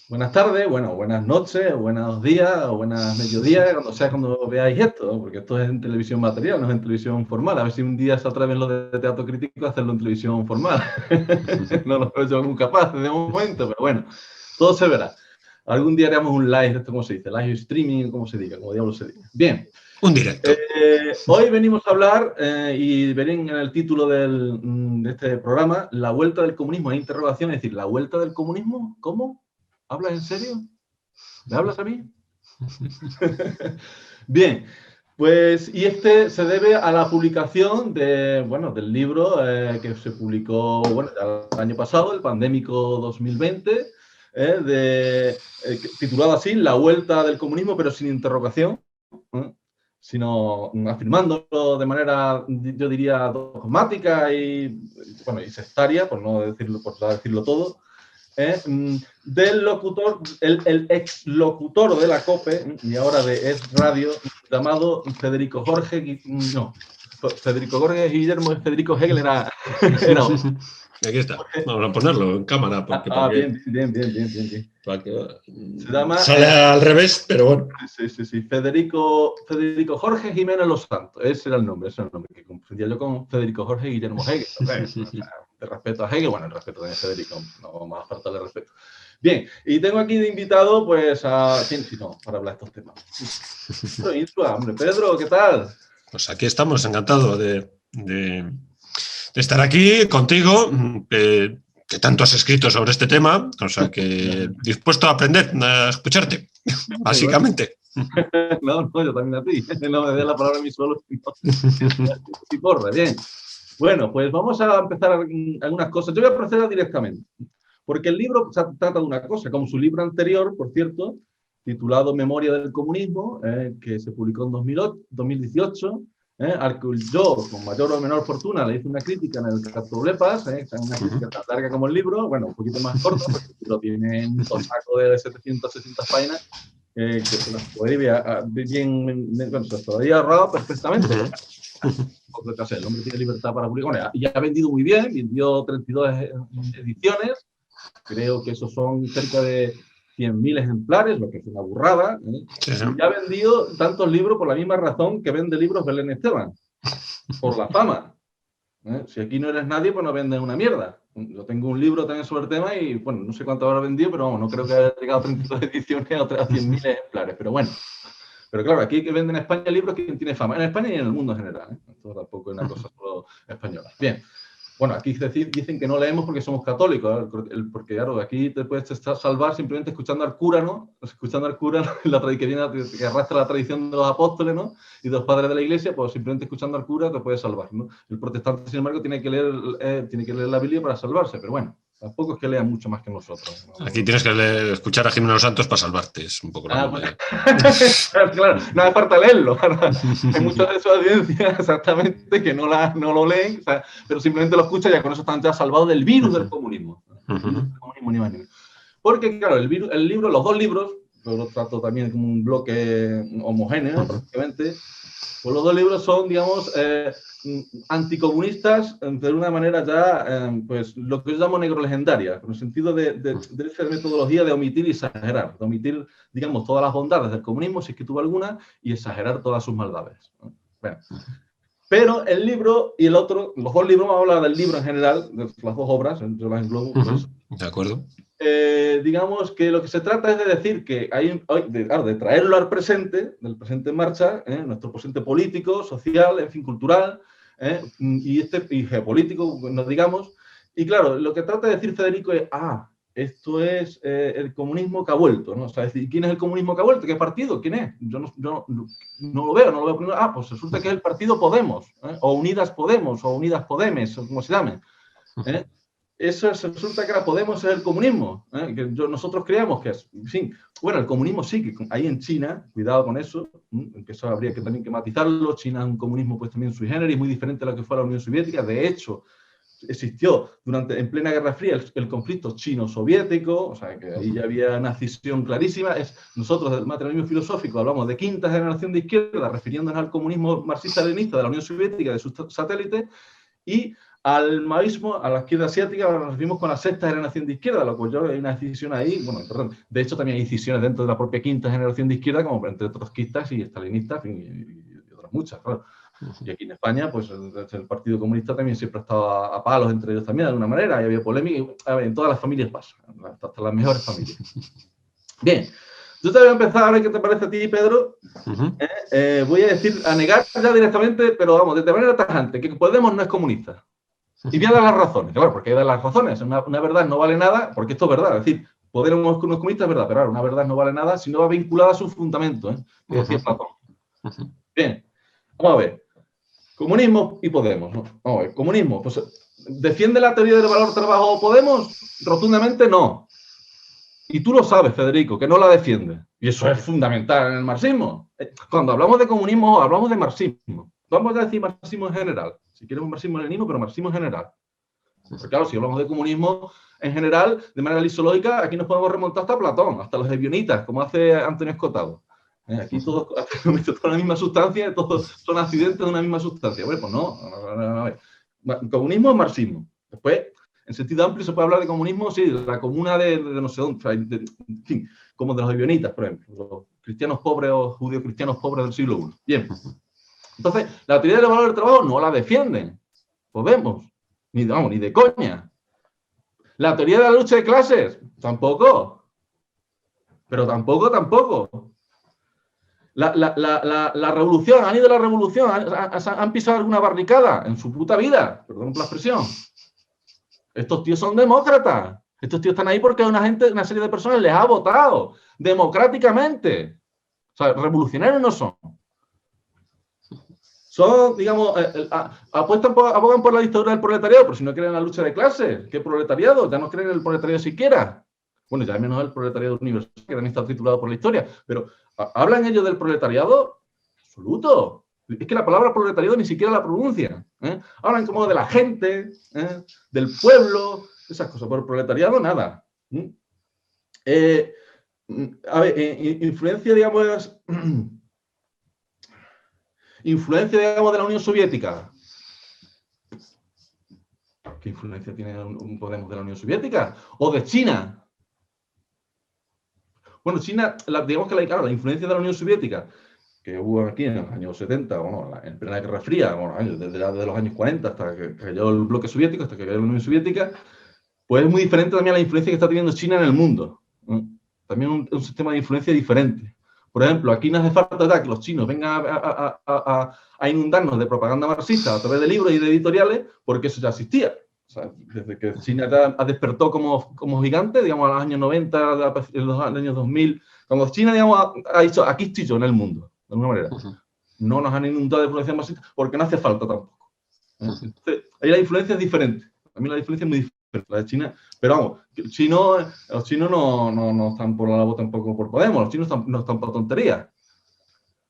Buenas tardes, bueno, buenas noches, buenos días, o buenas mediodías, cuando sea cuando veáis esto, ¿no? Porque esto es en televisión material, no es en televisión formal. A ver si un día se atreven los de teatro crítico a hacerlo en televisión formal. No lo veo yo muy capaz de momento, pero bueno, todo se verá. Algún día haremos un live, esto cómo se dice, live streaming, como se diga, como diablo se diga. Bien. Un directo. Hoy venimos a hablar, y verán en el título de este programa, la vuelta del comunismo, es interrogación, es decir, ¿la vuelta del comunismo? ¿Cómo? ¿Hablas en serio? ¿Me hablas a mí? Bien, pues, y este se debe a la publicación del libro que se publicó, el año pasado, el pandémico 2020, titulado así, La vuelta del comunismo, pero sin interrogación, sino afirmándolo de manera, yo diría, dogmática y sectaria, por no decirlo todo, del locutor, el exlocutor de la COPE y ahora de Es Radio, llamado Federico Jorge Federico Hegel era Aquí está. Vamos a ponerlo en cámara. Porque bien. Se llama, sale al revés, pero bueno. Sí. Federico Jorge Jiménez Los Santos. Ese era el nombre que confundía yo con Federico Jorge Guillermo Hegel. De respeto a Hegel, el respeto de Federico, no vamos a faltarle respeto. Bien, y tengo aquí de invitado, pues, a quién si no, para hablar de estos temas. Hombre, Pedro, ¿qué tal? Pues aquí estamos, encantado de estar aquí contigo, que tanto has escrito sobre este tema, o sea que dispuesto a aprender, a escucharte, básicamente. No, yo también a ti. No me dé la palabra a mí solo. Y porra, bien. Bueno, pues vamos a empezar algunas cosas. Yo voy a proceder directamente, porque el libro trata de una cosa, como su libro anterior, por cierto, titulado Memoria del Comunismo, que se publicó en 2018, al que yo, con mayor o menor fortuna, le hice una crítica en el Cartoblepas, una crítica tan larga como el libro, un poquito más corta, porque el libro tiene un tosaco de 760 páginas, que se las podría se podría ahorrado perfectamente. El hombre tiene libertad para publicar. Y ha vendido muy bien, vendió 32 ediciones, creo que esos son cerca de 100.000 ejemplares, lo que es una burrada. Sí. Y ha vendido tantos libros por la misma razón que vende libros Belén Esteban, por la fama. Si aquí no eres nadie, pues no vendes una mierda. Yo tengo un libro también sobre el tema y, no sé cuánto habrá vendido, pero no creo que haya llegado a 32 ediciones a 100.000 ejemplares. Pero bueno. Pero claro, aquí que venden en España libros quien tiene fama. En España y en el mundo en general. Esto tampoco es una cosa solo española. Bien. Aquí dicen que no leemos porque somos católicos, porque claro, aquí te puedes salvar simplemente escuchando al cura, ¿no? Escuchando al cura que arrastra la tradición de los apóstoles, ¿no? Y de los padres de la iglesia, pues simplemente escuchando al cura te puedes salvar, ¿no? El protestante, sin embargo, tiene que leer la Biblia para salvarse, pero bueno, tampoco es que lea mucho más que nosotros, ¿no? Aquí tienes que escuchar a Jimeno Santos para salvarte, es un poco la bueno. Claro, no hace falta leerlo. Hay muchas de su audiencia exactamente que no lo leen, pero simplemente lo escuchan y ya con eso están ya salvados del virus del comunismo. Porque, claro, el libro, los dos libros, yo lo trato también como un bloque homogéneo, prácticamente, pues los dos libros son, digamos, anticomunistas de una manera ya, pues lo que yo llamo negro legendaria, en el sentido de esa metodología de omitir y exagerar, de omitir, digamos, todas las bondades del comunismo, si es que tuvo alguna, y exagerar todas sus maldades. Bueno. Pero el libro y el otro, los dos libros, vamos a hablar del libro en general, de las dos obras, yo las englobo. Pues, de acuerdo. Digamos que lo que se trata es de decir que de traerlo al presente, del presente en marcha, nuestro presente político, social, en fin, cultural, y geopolítico, nos digamos. Y claro, lo que trata de decir Federico es, esto es el comunismo que ha vuelto, ¿no? O sea, es decir, ¿quién es el comunismo que ha vuelto? ¿Qué partido? ¿Quién es? Yo no lo veo primero. Pues resulta que es el partido Podemos, o Unidas Podemos, o Unidas Podemes, o como se llame. Eso resulta que ahora Podemos es el comunismo, que nosotros creemos que es, en fin, el comunismo sí, que hay en China, cuidado con eso, que eso habría que también que matizarlo. China es un comunismo pues también sui generis, muy diferente a lo que fue la Unión Soviética. De hecho, existió en plena Guerra Fría el conflicto chino-soviético, o sea que ahí ya había una escisión clarísima. Nosotros del materialismo filosófico hablamos de quinta generación de izquierda, refiriéndonos al comunismo marxista-leninista de la Unión Soviética, de sus satélites, y al maoísmo, a la izquierda asiática, nos referimos con la sexta generación de izquierda, lo cual yo hay una decisión ahí, bueno, perdón, de hecho también hay decisiones dentro de la propia quinta generación de izquierda, como entre trotskistas y estalinistas y otras muchas, claro. Y aquí en España, pues el Partido Comunista también siempre ha estado a palos entre ellos también, de alguna manera, y había polémica, en todas las familias pasa, hasta las mejores familias. Bien, yo te voy a empezar, a ver qué te parece a ti, Pedro. Voy a decir, a negar ya directamente, pero vamos, de manera tajante, que Podemos no es comunista. Y voy a dar las razones, claro, porque hay que dar las razones. Una verdad no vale nada, porque esto es verdad. Es decir, Podemos no es comunista es verdad, pero ahora una verdad no vale nada si no va vinculada a su fundamento, que decía Platón. Bien, vamos a ver. Comunismo y Podemos, ¿no? Vamos a ver, comunismo, pues ¿defiende la teoría del valor trabajo Podemos? Rotundamente no. Y tú lo sabes, Federico, que no la defiende. Y eso es fundamental en el marxismo. Cuando hablamos de comunismo, hablamos de marxismo. Vamos a decir marxismo en general. Si quieres un marxismo-leninismo, pero marxismo en general. Porque claro, si hablamos de comunismo en general, de manera lisológica, aquí nos podemos remontar hasta Platón, hasta los ebionitas, como hace Antonio Escotado. Aquí todos son la misma sustancia, todos son accidentes de una misma sustancia. Bueno, pues no. A ver. Comunismo es marxismo. Después, en sentido amplio, se puede hablar de comunismo, sí, de la comuna de no sé dónde, en fin, como de los ebionitas, por ejemplo, los cristianos pobres o judíos cristianos pobres del siglo I. Bien. Entonces, la teoría del valor del trabajo no la defienden. Podemos. Ni de coña. La teoría de la lucha de clases, tampoco. Pero tampoco. La revolución, han ido a la revolución, han pisado alguna barricada en su puta vida, perdón por la expresión. Estos tíos son demócratas. Estos tíos están ahí porque una serie de personas les ha votado democráticamente. O sea, revolucionarios no son. Son, digamos, abogan por la dictadura del proletariado, pero si no creen en la lucha de clases, ¿qué proletariado? Ya no creen en el proletariado siquiera. Bueno, ya menos el proletariado universal, que también está titulado por la historia. Pero, ¿hablan ellos del proletariado? Absoluto. Es que la palabra proletariado ni siquiera la pronuncian. Hablan como de la gente, del pueblo, esas cosas. Pero el proletariado, nada. A ver, influencia, digamos... Influencia, digamos, de la Unión Soviética. ¿Qué influencia tiene un Podemos de la Unión Soviética? ¿O de China? Bueno, China, digamos que la influencia de la Unión Soviética, que hubo aquí en los años 70, bueno, en plena Guerra Fría, bueno, desde los años 40 hasta que cayó el bloque soviético, hasta que cayó la Unión Soviética, pues es muy diferente también a la influencia que está teniendo China en el mundo. También un sistema de influencia diferente. Por ejemplo, aquí no hace falta ya que los chinos vengan a inundarnos de propaganda marxista a través de libros y de editoriales, porque eso ya existía. O sea, desde que China ya despertó como gigante, digamos, a los años 90, en los años 2000, cuando China, digamos, ha dicho, aquí estoy yo en el mundo, de alguna manera. No nos han inundado de influencia marxista porque no hace falta tampoco. Entonces, ahí la influencia es diferente. A mí la diferencia es muy diferente. La de China, pero vamos, los chinos no están por la labor tampoco por Podemos, los chinos no están por tonterías.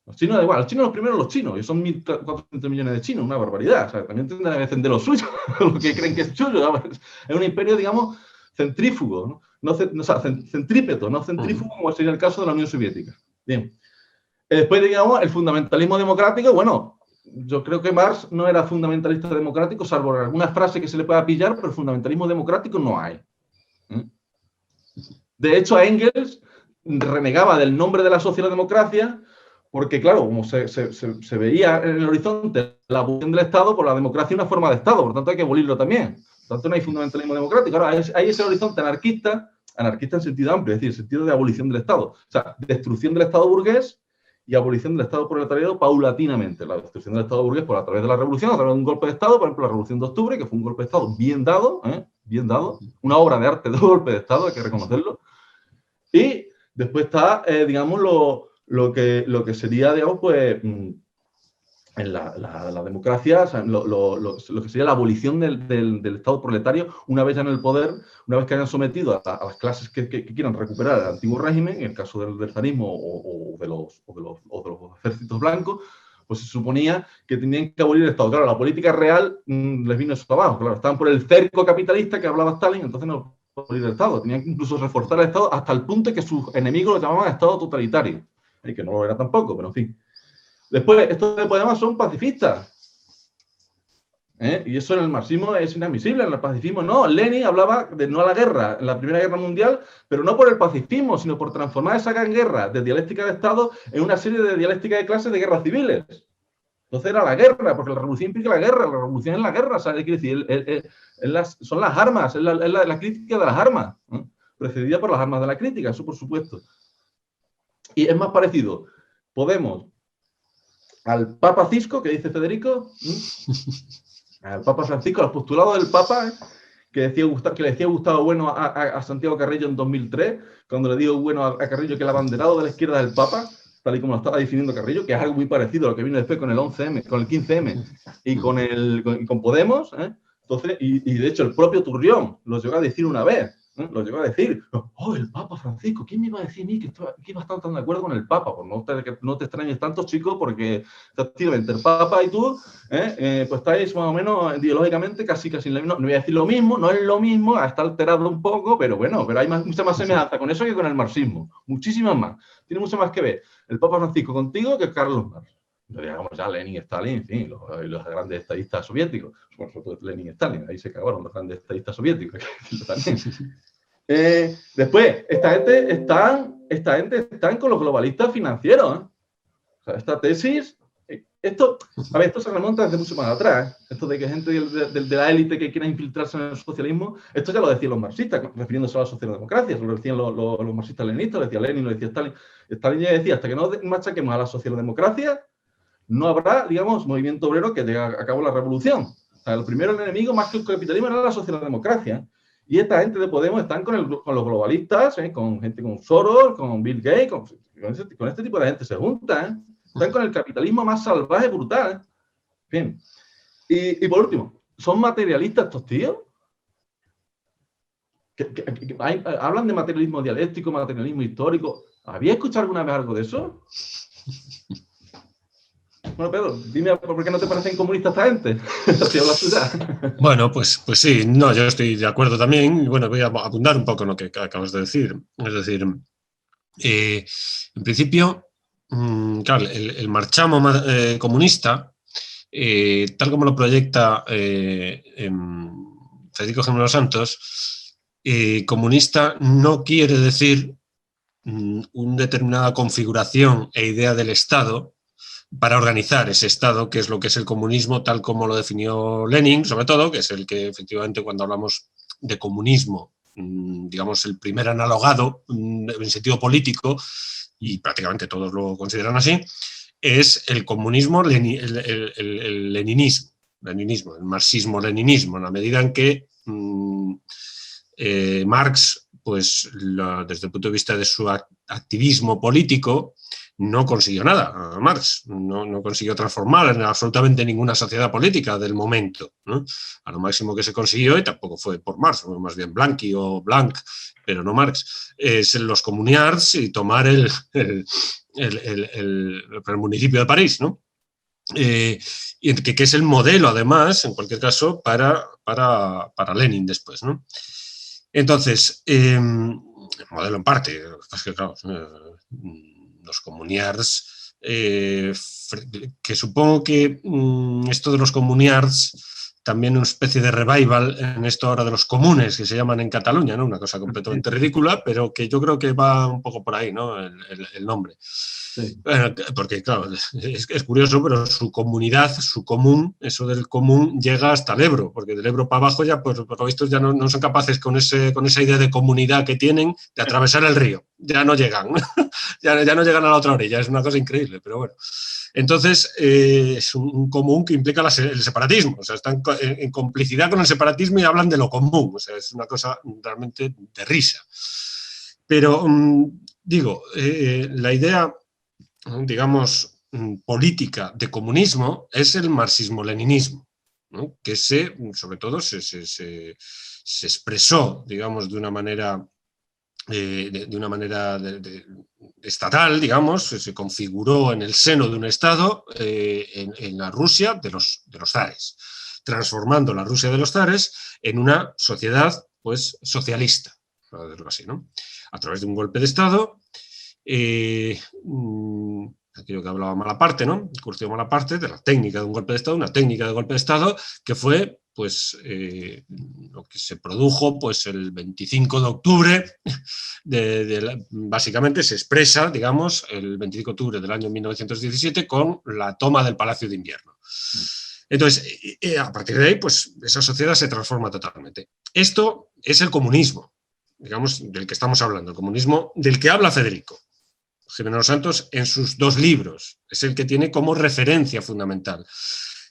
Los chinos, igual, los chinos los primeros los chinos, y son 1.400 millones de chinos, una barbaridad. O sea, también tendrán que defender lo suyo, lo que creen que es suyo. ¿Sabes? Es un imperio, digamos, centrífugo, o sea, centrípeto, no centrífugo, como sería el caso de la Unión Soviética. Bien. Después, digamos, el fundamentalismo democrático, bueno, yo creo que Marx no era fundamentalista democrático, salvo algunas frases que se le pueda pillar, pero fundamentalismo democrático no hay. De hecho, a Engels renegaba del nombre de la socialdemocracia porque, claro, como se veía en el horizonte la abolición del Estado, pues la democracia es una forma de Estado, por tanto hay que abolirlo también. Por tanto, no hay fundamentalismo democrático. Ahora, hay ese horizonte anarquista en sentido amplio, es decir, en sentido de abolición del Estado. O sea, destrucción del Estado burgués y abolición del Estado proletariado paulatinamente. La destrucción del Estado burgués por a través de la revolución, a través de un golpe de Estado, por ejemplo, la Revolución de Octubre, que fue un golpe de Estado bien dado, una obra de arte de golpe de Estado, hay que reconocerlo. Y después está, digamos, lo que sería, digamos, pues, en la democracia, o sea, lo que sería la abolición del Estado proletario, una vez ya en el poder, una vez que hayan sometido a las clases que quieran recuperar el antiguo régimen, en el caso del zarismo o de los ejércitos blancos, pues se suponía que tenían que abolir el Estado. Claro, la política real les vino eso abajo, claro, estaban por el cerco capitalista que hablaba Stalin, entonces no abolir el Estado, tenían que incluso reforzar el Estado hasta el punto que sus enemigos lo llamaban Estado totalitario, y que no lo era tampoco, pero en fin. Después, estos de Podemos son pacifistas. Y eso en el marxismo es inadmisible, en el pacifismo no. Lenin hablaba de no a la guerra en la Primera Guerra Mundial, pero no por el pacifismo, sino por transformar esa gran guerra de dialéctica de Estado en una serie de dialéctica de clases de guerras civiles. Entonces era la guerra, porque la revolución implica la guerra, la revolución es la guerra, ¿sabes? Quiere decir, son las armas, es la crítica de las armas, precedida por las armas de la crítica, eso por supuesto. Y es más parecido Podemos al Papa Cisco, que dice Federico, al Papa Francisco, al postulado del Papa, que le decía Gustavo Bueno a Santiago Carrillo en 2003, cuando le dijo Bueno a Carrillo que el abanderado de la izquierda es el Papa, tal y como lo estaba definiendo Carrillo, que es algo muy parecido a lo que vino después con el 11M, con el 15M y con Podemos. Entonces, y de hecho el propio Turrión lo llegó a decir una vez. Lo llegó a decir, el Papa Francisco, ¿quién me iba a decir a mí que iba a estar tan de acuerdo con el Papa? Pues no te extrañes tanto, chico, porque efectivamente el Papa y tú, pues estáis más o menos ideológicamente casi en la misma. No voy a decir lo mismo, no es lo mismo, está alterado un poco, pero bueno, pero hay mucha más semejanza con eso que con el marxismo, muchísimas más. Tiene mucho más que ver el Papa Francisco contigo que Carlos Marx. Digamos ya Lenin, Stalin, en fin, los grandes estadistas soviéticos. Bueno, sobre todo Lenin y Stalin, ahí se cagaron los grandes estadistas soviéticos. Después, esta gente están con los globalistas financieros. O sea, esta tesis, esto se remonta desde mucho más atrás. Esto de que gente de la élite que quiera infiltrarse en el socialismo, esto ya lo decían los marxistas, refiriéndose a la socialdemocracia, lo decían los marxistas-leninistas, lo decía Lenin, lo decía Stalin. Stalin ya decía, hasta que no machaquemos a la socialdemocracia, no habrá, digamos, movimiento obrero que llegue a cabo la revolución. O sea, el primero enemigo, más que el capitalismo, era la socialdemocracia. Y esta gente de Podemos están con los globalistas, con gente con Soros, con Bill Gates, con este tipo de gente se juntan. Están con el capitalismo más salvaje, brutal. Bien. Y por último, ¿son materialistas estos tíos? Hablan de materialismo dialéctico, materialismo histórico. ¿Había escuchado alguna vez algo de eso? Bueno, Pedro, dime por qué no te parecen comunistas esta gente. Bueno, pues sí, no, yo estoy de acuerdo también. Bueno, voy a abundar un poco en lo que acabas de decir. Es decir, en principio, claro, el marchamo comunista, tal como lo proyecta Federico Gemelo Santos, comunista no quiere decir una determinada configuración e idea del Estado para organizar ese Estado, que es lo que es el comunismo, tal como lo definió Lenin, sobre todo, que es el que efectivamente cuando hablamos de comunismo, digamos el primer analogado en sentido político, y prácticamente todos lo consideran así, es el comunismo, el leninismo, el marxismo-leninismo, en la medida en que Marx, pues desde el punto de vista de su activismo político, no consiguió nada. Marx no consiguió transformar en absolutamente ninguna sociedad política del momento, ¿no? A lo máximo que se consiguió, y tampoco fue por Marx, fue más bien Blanqui o Blanc, pero no Marx, es los comuniards y tomar el municipio de París, ¿no? Y que es el modelo, además, en cualquier caso, para Lenin después, ¿no? Entonces, el modelo en parte, es que claro, los comuniards, que supongo que esto de los comuniards, también una especie de revival en esto ahora de los comunes, que se llaman en Cataluña, ¿no? Una cosa completamente ridícula, pero que yo creo que va un poco por ahí, ¿no? El nombre. Sí. Porque, claro, es curioso, pero su comunidad, su común, eso del común llega hasta el Ebro, porque del Ebro para abajo ya, pues, por lo visto, ya no son capaces con esa idea de comunidad que tienen de atravesar el río. Ya no llegan, ya no llegan a la otra orilla, es una cosa increíble, pero bueno. Entonces, es un común que implica el separatismo, o sea, están en complicidad con el separatismo y hablan de lo común, o sea, es una cosa realmente de risa. Pero, digo, la idea, digamos, política de comunismo es el marxismo-leninismo, ¿no? Que sobre todo se expresó, digamos, de una manera estatal, digamos, se configuró en el seno de un Estado en la Rusia de los zares, transformando la Rusia de los zares en una sociedad, pues, socialista, para decirlo así, ¿no? A través de un golpe de Estado, aquello que hablaba Malaparte, ¿no? Curcio Malaparte, de la técnica de un golpe de Estado, una técnica de golpe de Estado que fue, pues, lo que se produjo, pues, el 25 de octubre, básicamente se expresa, digamos, el 25 de octubre del año 1917 con la toma del Palacio de Invierno. Entonces, a partir de ahí, pues, esa sociedad se transforma totalmente. Esto es el comunismo, digamos, del que estamos hablando, el comunismo del que habla Federico Gimeno Los Santos en sus 2 libros. Es el que tiene como referencia fundamental.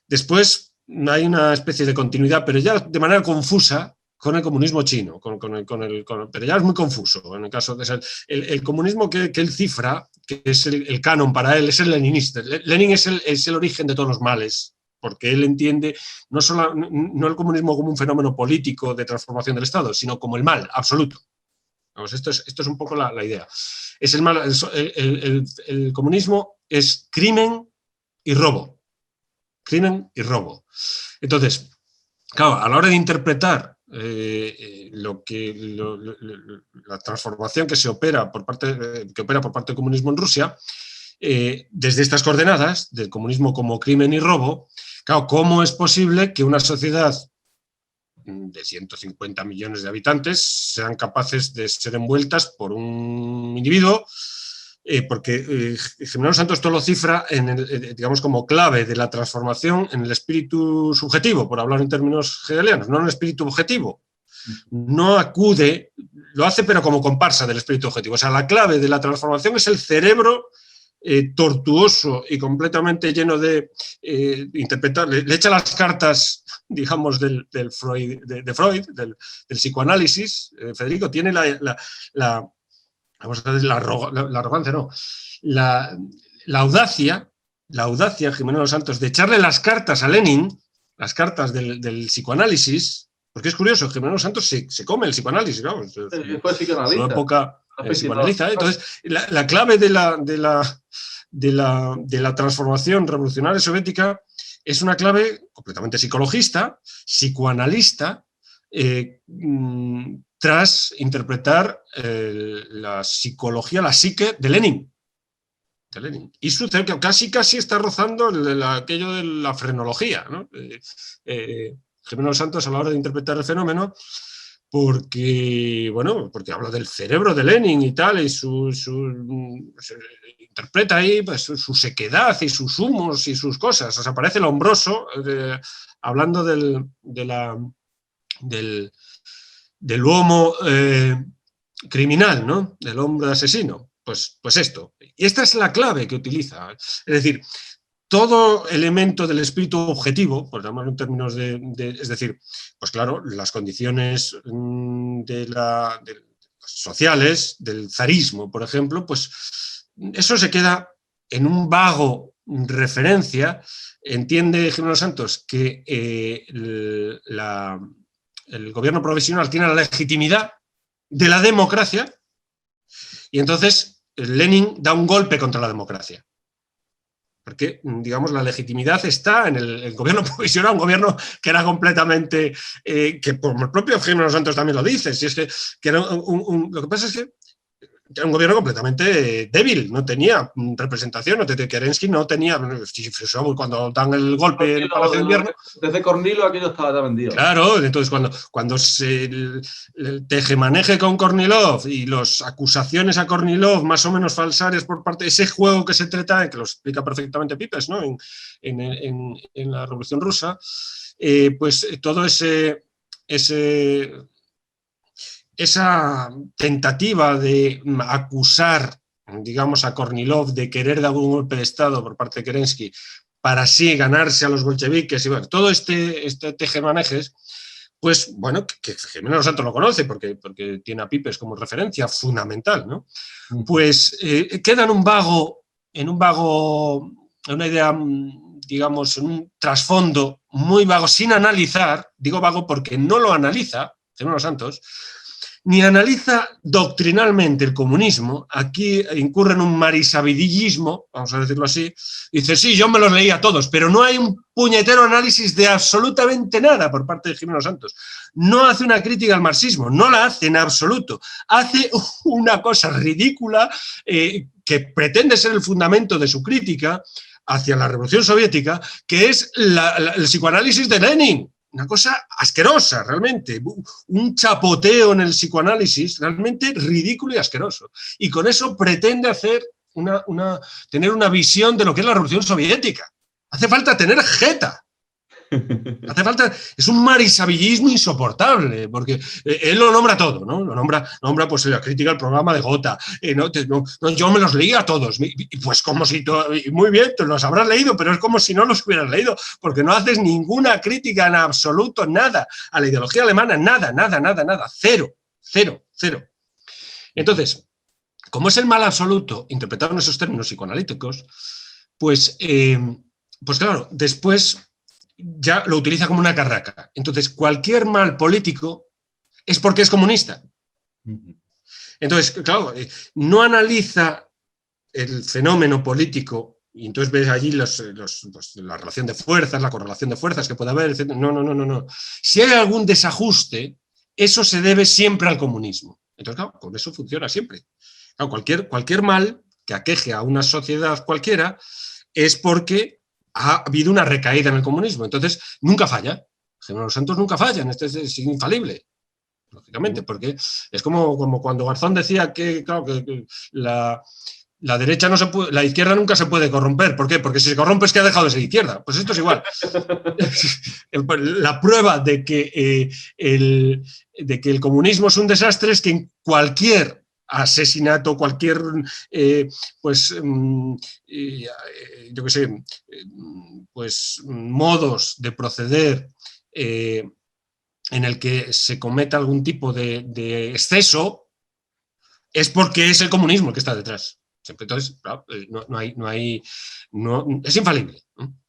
Después hay una especie de continuidad, pero ya de manera confusa, con el comunismo chino, pero ya es muy confuso. En el caso de el comunismo que él cifra, que es el canon para él, es el leninista. Lenin es el origen de todos los males, porque él entiende no el comunismo como un fenómeno político de transformación del Estado, sino como el mal absoluto. Vamos, esto es un poco la idea. Es el mal, el comunismo es crimen y robo. Crimen y robo. Entonces, claro, a la hora de interpretar la transformación que opera por parte del comunismo en Rusia, desde estas coordenadas del comunismo como crimen y robo, claro, ¿cómo es posible que una sociedad de 150 millones de habitantes sean capaces de ser envueltas por un individuo? Porque Gimeno Los Santos todo lo cifra digamos, como clave de la transformación en el espíritu subjetivo, por hablar en términos hegelianos, no en el espíritu objetivo. No acude, lo hace pero como comparsa del espíritu objetivo. O sea, la clave de la transformación es el cerebro tortuoso y completamente lleno de interpretar, le echa las cartas, digamos, del Freud, del psicoanálisis. Federico tiene vamos a decir, la arrogancia, no, la audacia, Gimeno Los Santos, de echarle las cartas a Lenin, las cartas del psicoanálisis, porque es curioso, Gimeno Los Santos se come el psicoanálisis, ¿no? Fue psicoanalista. En su época psicoanaliza. Entonces, la clave de la transformación revolucionaria soviética es una clave completamente psicologista, psicoanalista, tras interpretar la psicología, la psique de Lenin. Y sucede que casi está rozando aquello de la frenología, ¿no? Gimeno Los Santos, a la hora de interpretar el fenómeno, porque habla del cerebro de Lenin y tal, y interpreta ahí, pues, su sequedad y sus humos y sus cosas. O sea, parece el Hombroso, hablando del homo criminal, ¿no? Del hombre asesino. Pues esto. Y esta es la clave que utiliza. Es decir, todo elemento del espíritu objetivo, por llamarlo en términos es decir, pues claro, las condiciones sociales, del zarismo, por ejemplo, pues eso se queda en un vago referencia. Entiende Gimeno Los Santos que el gobierno provisional tiene la legitimidad de la democracia, y entonces Lenin da un golpe contra la democracia. Porque, digamos, la legitimidad está en el gobierno provisional, un gobierno que era completamente, que por el propio Gimeno Los Santos también lo dice, si es que era lo que pasa es que era un gobierno completamente débil, no tenía representación, Kerensky no tenía, cuando dan el golpe en el Palacio de Invierno. Desde Kornilov aquello estaba vendido. Claro, entonces cuando se el tejemaneje con Kornilov y las acusaciones a Kornilov más o menos falsarias por parte de ese juego que se trata, que lo explica perfectamente Pipes, ¿no? en la Revolución Rusa, pues todo esa tentativa de acusar, digamos, a Kornilov de querer dar un golpe de Estado por parte de Kerensky para así ganarse a los bolcheviques, y bueno, todo este tejemanejes, pues bueno, que Gimeno Los Santos lo conoce porque tiene a Pipes como referencia fundamental, ¿no? Pues queda en una idea, digamos, en un trasfondo muy vago, sin analizar, digo vago porque no lo analiza Gimeno Los Santos, ni analiza doctrinalmente el comunismo. Aquí incurre en un marisabidillismo, vamos a decirlo así. Dice, sí, yo me los leía todos, pero no hay un puñetero análisis de absolutamente nada por parte de Gimeno Los Santos. No hace una crítica al marxismo, no la hace en absoluto. Hace una cosa ridícula, que pretende ser el fundamento de su crítica hacia la Revolución Soviética, que es el psicoanálisis de Lenin. Una cosa asquerosa, realmente. Un chapoteo en el psicoanálisis realmente ridículo y asqueroso. Y con eso pretende hacer tener una visión de lo que es la Revolución Soviética. Hace falta tener jeta. Hace falta, es un marisavillismo insoportable, porque él lo nombra todo, ¿no? Lo nombra pues la crítica al programa de Gotha. Yo me los leía a todos, y pues como si muy bien, te los habrás leído, pero es como si no los hubieras leído, porque no haces ninguna crítica en absoluto, nada, a la ideología alemana, nada, cero. Entonces, como es el mal absoluto, interpretado en esos términos psicoanalíticos, pues claro, después ya lo utiliza como una carraca. Entonces, cualquier mal político es porque es comunista. Entonces, claro, no analiza el fenómeno político y entonces ves allí la relación de fuerzas, la correlación de fuerzas que puede haber, etc. No. Si hay algún desajuste, eso se debe siempre al comunismo. Entonces, claro, con eso funciona siempre. Claro, cualquier mal que aqueje a una sociedad cualquiera es porque ha habido una recaída en el comunismo. Entonces, nunca falla. Los santos nunca fallan, este es infalible, lógicamente, porque es como cuando Garzón decía que, claro, que la derecha no se puede, la izquierda nunca se puede corromper. ¿Por qué? Porque si se corrompe es que ha dejado de ser izquierda. Pues esto es igual. La prueba de que el comunismo es un desastre es que en cualquier asesinato, cualquier, yo qué sé, pues modos de proceder en el que se cometa algún tipo de exceso, es porque es el comunismo el que está detrás. Siempre, entonces, claro, es infalible.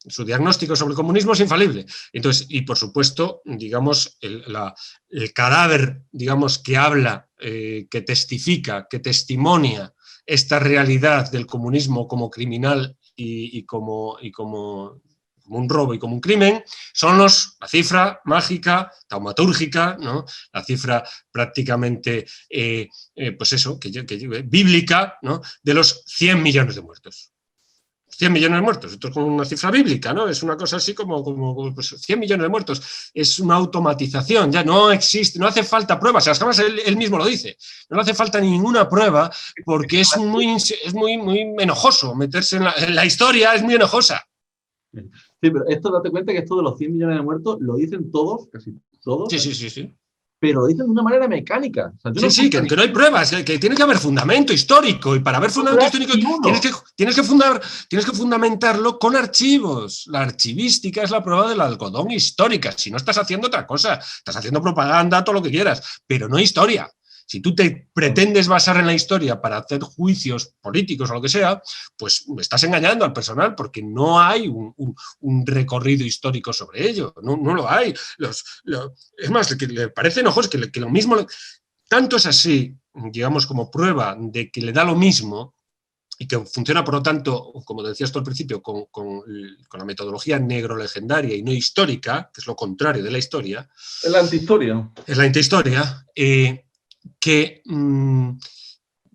Su diagnóstico sobre el comunismo es infalible. Entonces, y por supuesto, digamos, el cadáver, digamos, que habla, que testifica, que testimonia esta realidad del comunismo como criminal y como un robo y como un crimen, son la cifra mágica, taumatúrgica, ¿no? La cifra prácticamente, pues eso, bíblica, ¿no? De los 100 millones de muertos. 100 millones de muertos, esto es como una cifra bíblica, ¿no? Es una cosa así como pues 100 millones de muertos. Es una automatización, ya no existe, no hace falta pruebas, además él mismo lo dice, no le hace falta ninguna prueba porque es muy enojoso meterse en la historia, es muy enojosa. Sí, pero esto, date cuenta que esto de los 100 millones de muertos lo dicen todos, casi todos. Sí. Pero lo dicen de una manera mecánica. O sea, que no hay pruebas, que tiene que haber fundamento histórico, y para haber fundamento histórico tienes que fundamentarlo con archivos. La archivística es la prueba del algodón histórica. Si no, estás haciendo otra cosa, estás haciendo propaganda, todo lo que quieras, pero no historia. Si tú te pretendes basar en la historia para hacer juicios políticos o lo que sea, pues estás engañando al personal porque no hay un recorrido histórico sobre ello, no lo hay. Es más, que le parece enojoso que lo mismo, tanto es así, digamos, como prueba de que le da lo mismo y que funciona, por lo tanto, como decías tú al principio, con la metodología negrolegendaria y no histórica, que es lo contrario de la historia. Es la antihistoria. Es la antihistoria. Que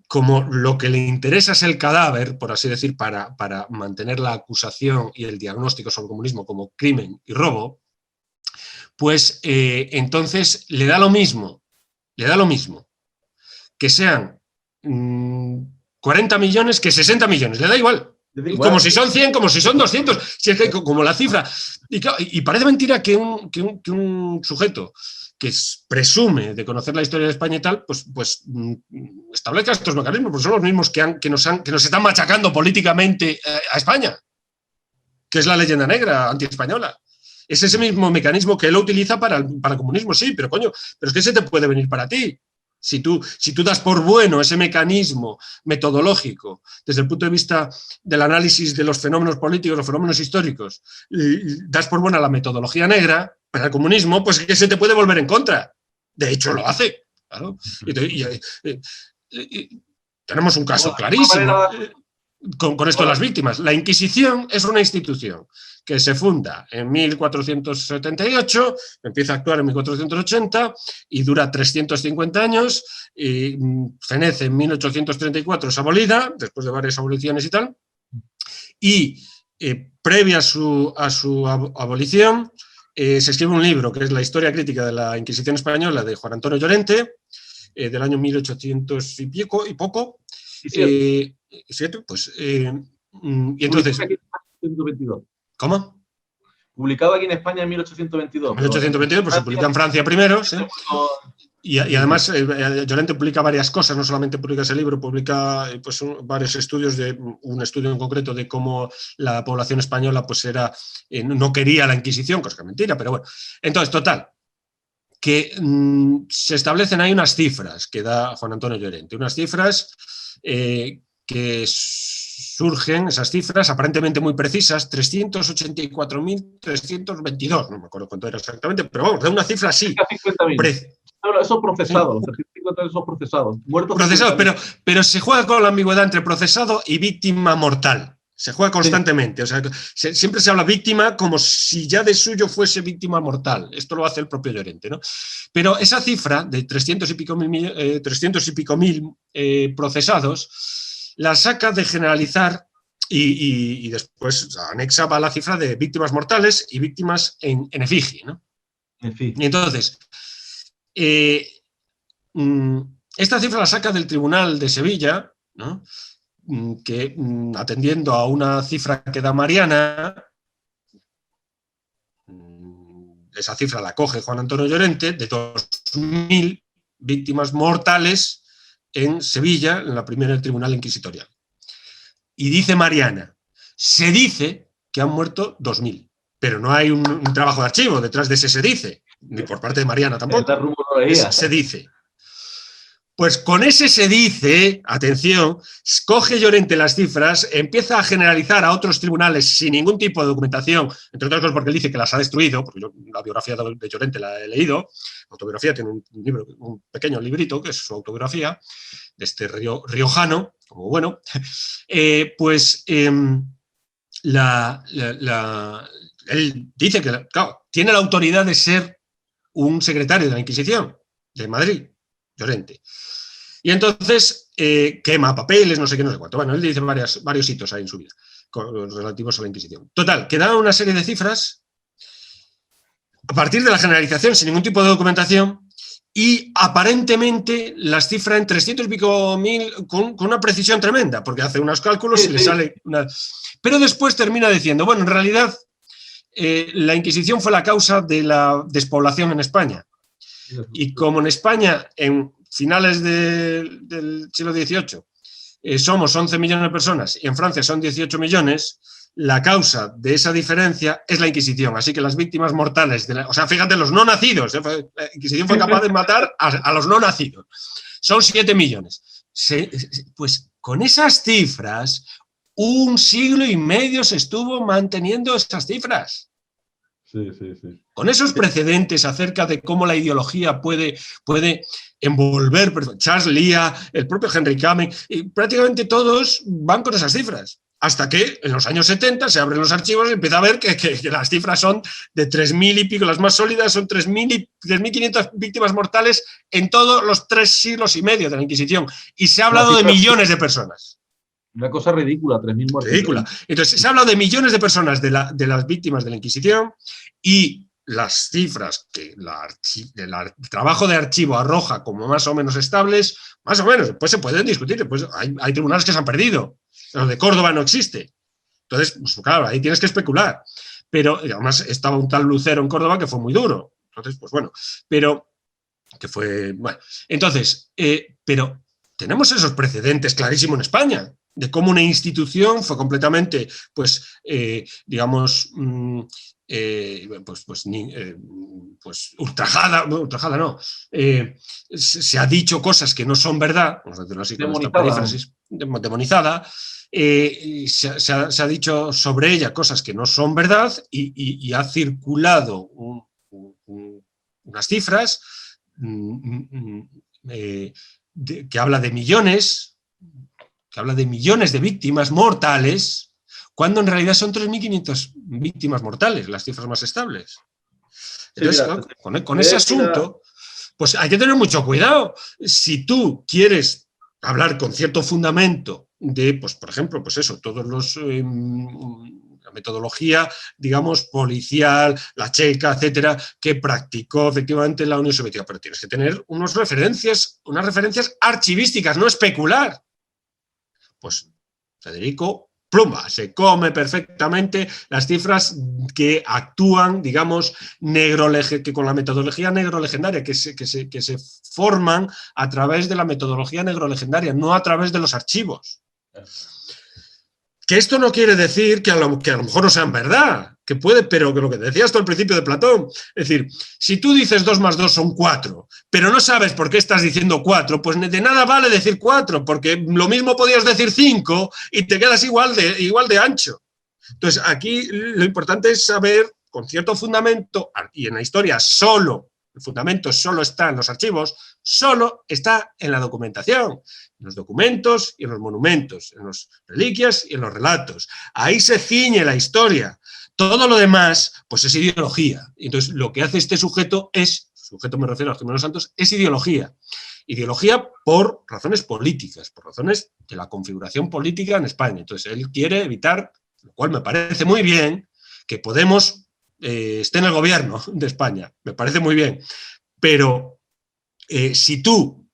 como lo que le interesa es el cadáver, por así decir, para mantener la acusación y el diagnóstico sobre el comunismo como crimen y robo, pues entonces le da lo mismo que sean 40 millones que 60 millones, le da igual. Como si son 100, como si son 200, si es que como la cifra. Y parece mentira que un sujeto que presume de conocer la historia de España y tal, pues establezca estos mecanismos, porque son los mismos que nos están machacando políticamente a España, que es la leyenda negra antiespañola. Es ese mismo mecanismo que él utiliza para el comunismo, sí, pero coño, pero es que ese te puede venir para ti. Si tú das por bueno ese mecanismo metodológico desde el punto de vista del análisis de los fenómenos políticos, los fenómenos históricos, y das por buena la metodología negra para el comunismo, pues que se te puede volver en contra. De hecho, lo hace. Claro. Y tenemos un caso clarísimo. con esto de las víctimas. La Inquisición es una institución que se funda en 1478, empieza a actuar en 1480 y dura 350 años, y fenece en 1834, es abolida, después de varias aboliciones y tal, y previa a su abolición, se escribe un libro que es la Historia Crítica de la Inquisición Española de Juan Antonio Llorente, del año 1800 y poco. ¿Cierto? Pues, y entonces... ¿Cómo? Publicado aquí en España en 1822. 1822, pues se publica en Francia primero, ¿sí? Y además Llorente publica varias cosas, no solamente publica ese libro, publica pues, varios estudios, un estudio en concreto de cómo la población española pues, no quería la Inquisición, cosa que es mentira, pero bueno. Entonces, total, que se establecen ahí unas cifras que da Juan Antonio Llorente, unas cifras que surgen, esas cifras aparentemente muy precisas, 384.322, no me acuerdo cuánto era exactamente, pero vamos, da una cifra así. 50.000. Esos procesados, los 350 esos procesados. Muertos procesados, pero se juega con la ambigüedad entre procesado y víctima mortal. Se juega constantemente. Sí. O sea, siempre se habla víctima como si ya de suyo fuese víctima mortal. Esto lo hace el propio Llorente, ¿no? Pero esa cifra de 300 y pico mil procesados la saca de generalizar y después anexa va la cifra de víctimas mortales y víctimas en efigie, ¿no? En fin. Y entonces, esta cifra la saca del Tribunal de Sevilla, ¿no? Que atendiendo a una cifra que da Mariana, esa cifra la coge Juan Antonio Llorente, de 2.000 víctimas mortales en Sevilla, en la primera del Tribunal Inquisitorial. Y dice Mariana, se dice que han muerto 2.000, pero no hay un trabajo de archivo detrás de ese se dice, ni por parte de Mariana tampoco. Se dice. Pues con ese se dice, atención, coge Llorente las cifras, empieza a generalizar a otros tribunales sin ningún tipo de documentación, entre otras cosas porque él dice que las ha destruido, porque yo la biografía de Llorente la he leído, la autobiografía tiene un libro, un pequeño librito que es su autobiografía, de este riojano, como bueno, él dice que, claro, tiene la autoridad de ser un secretario de la Inquisición de Madrid, Llorente. Y entonces quema papeles, no sé qué, no sé cuánto. Bueno, él dice varios hitos ahí en su vida relativos a la Inquisición. Total, que da una serie de cifras a partir de la generalización sin ningún tipo de documentación y aparentemente las cifra en 300 y pico mil con una precisión tremenda, porque hace unos cálculos y le sale una... Pero después termina diciendo, bueno, en realidad la Inquisición fue la causa de la despoblación en España. Y como en España, en finales del siglo XVIII, somos 11 millones de personas y en Francia son 18 millones, la causa de esa diferencia es la Inquisición. Así que las víctimas mortales, o sea, fíjate, los no nacidos, la Inquisición fue capaz de matar a los no nacidos. Son 7 millones. Pues con esas cifras, 1 siglo y medio se estuvo manteniendo esas cifras. Sí. Con esos precedentes acerca de cómo la ideología puede envolver, Charles Lea, el propio Henry Kamen, y prácticamente todos van con esas cifras. Hasta que en los años 70 se abren los archivos y empieza a ver que las cifras son de 3.000 y pico, las más sólidas son 3.500 víctimas mortales en todos los 3 siglos y medio de la Inquisición. Y se ha hablado de millones de personas. Una cosa ridícula, 3.000 muertos. Ridícula. Entonces, se habla de millones de personas de las víctimas de la Inquisición y las cifras que el trabajo de archivo arroja como más o menos estables, más o menos, después se pueden discutir, después hay tribunales que se han perdido, lo de Córdoba no existe. Entonces, pues, claro, ahí tienes que especular. Pero además estaba un tal Lucero en Córdoba que fue muy duro. Entonces, pues bueno, pero que fue, bueno, entonces, pero tenemos esos precedentes clarísimos en España, de cómo una institución fue completamente, pues, digamos, pues ultrajada no, se ha dicho cosas que no son verdad, vamos a decirlo así, con esta perífrasis, demonizada, se ha dicho sobre ella cosas que no son verdad y ha circulado unas cifras que habla de millones, que habla de millones de víctimas mortales, cuando en realidad son 3.500 víctimas mortales, las cifras más estables. Entonces, sí, mira, con ese asunto, pues hay que tener mucho cuidado. Si tú quieres hablar con cierto fundamento de, pues, por ejemplo, pues eso, todos los... la metodología, digamos, policial, la checa, etcétera, que practicó efectivamente la Unión Soviética, pero tienes que tener unas referencias archivísticas, no especular. Pues Federico plumba, se come perfectamente las cifras que actúan, digamos, que con la metodología negrolegendaria, que se forman a través de la metodología negrolegendaria, no a través de los archivos. Que esto no quiere decir que a lo mejor no sean verdad, que puede, pero que lo que decías tú al principio de Platón, es decir, si tú dices 2 más 2 son 4, pero no sabes por qué estás diciendo 4, pues de nada vale decir 4, porque lo mismo podías decir 5 y te quedas igual de ancho. Entonces, aquí lo importante es saber, con cierto fundamento, y en la historia el fundamento solo está en los archivos, solo está en la documentación, en los documentos y en los monumentos, en las reliquias y en los relatos. Ahí se ciñe la historia. Todo lo demás, pues es ideología. Entonces, lo que hace este sujeto me refiero a los primeros santos, es ideología. Ideología por razones políticas, por razones de la configuración política en España. Entonces, él quiere evitar, lo cual me parece muy bien, que Podemos esté en el gobierno de España. Me parece muy bien. Pero si tú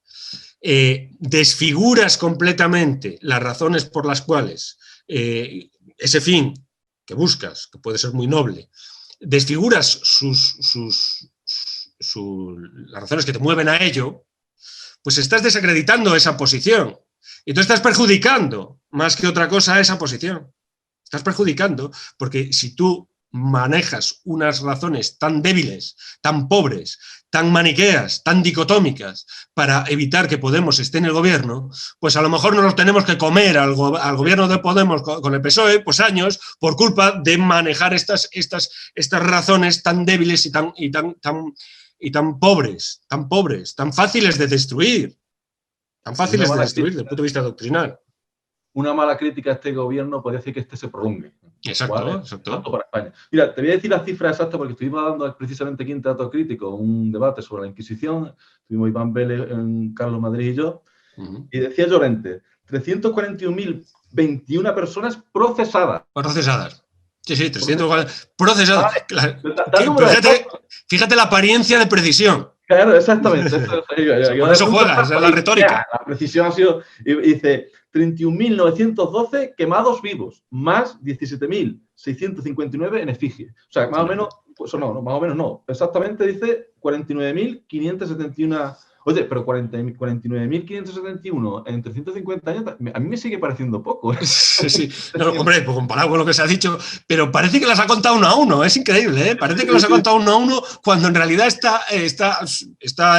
desfiguras completamente las razones por las cuales ese fin que buscas, que puede ser muy noble, desfiguras las razones que te mueven a ello, pues estás desacreditando esa posición. Y tú estás perjudicando, más que otra cosa, esa posición. Estás perjudicando, porque si tú manejas unas razones tan débiles, tan pobres, tan maniqueas, tan dicotómicas, para evitar que Podemos esté en el gobierno, pues a lo mejor nos los tenemos que comer al gobierno de Podemos con el PSOE, pues años, por culpa de manejar estas razones tan débiles y tan pobres, tan fáciles de destruir, desde el punto de vista doctrinal. Una mala crítica a este gobierno podría decir que este se prolongue. Exacto. Para España. Mira, te voy a decir la cifra exacta porque estuvimos dando precisamente aquí en Teatro Crítico un debate sobre la Inquisición. Estuvimos Iván Vélez, Carlos Madrid y yo. Y decía Llorente, 341.021 personas procesadas. Procesadas. Sí, 340. Procesadas. Vale. Fíjate la apariencia de precisión. Claro, exactamente. Por eso juega, esa es la retórica. La precisión ha sido, y dice, 31.912 quemados vivos, más 17.659 en efigie. O sea, más o menos, pues no, exactamente dice 49.571. Oye, pero 49.571 en 350 años, a mí me sigue pareciendo poco. Sí. No, hombre, pues comparado con lo que se ha dicho, pero parece que las ha contado uno a uno, es increíble, ¿eh? Parece que las ha contado uno a uno cuando en realidad está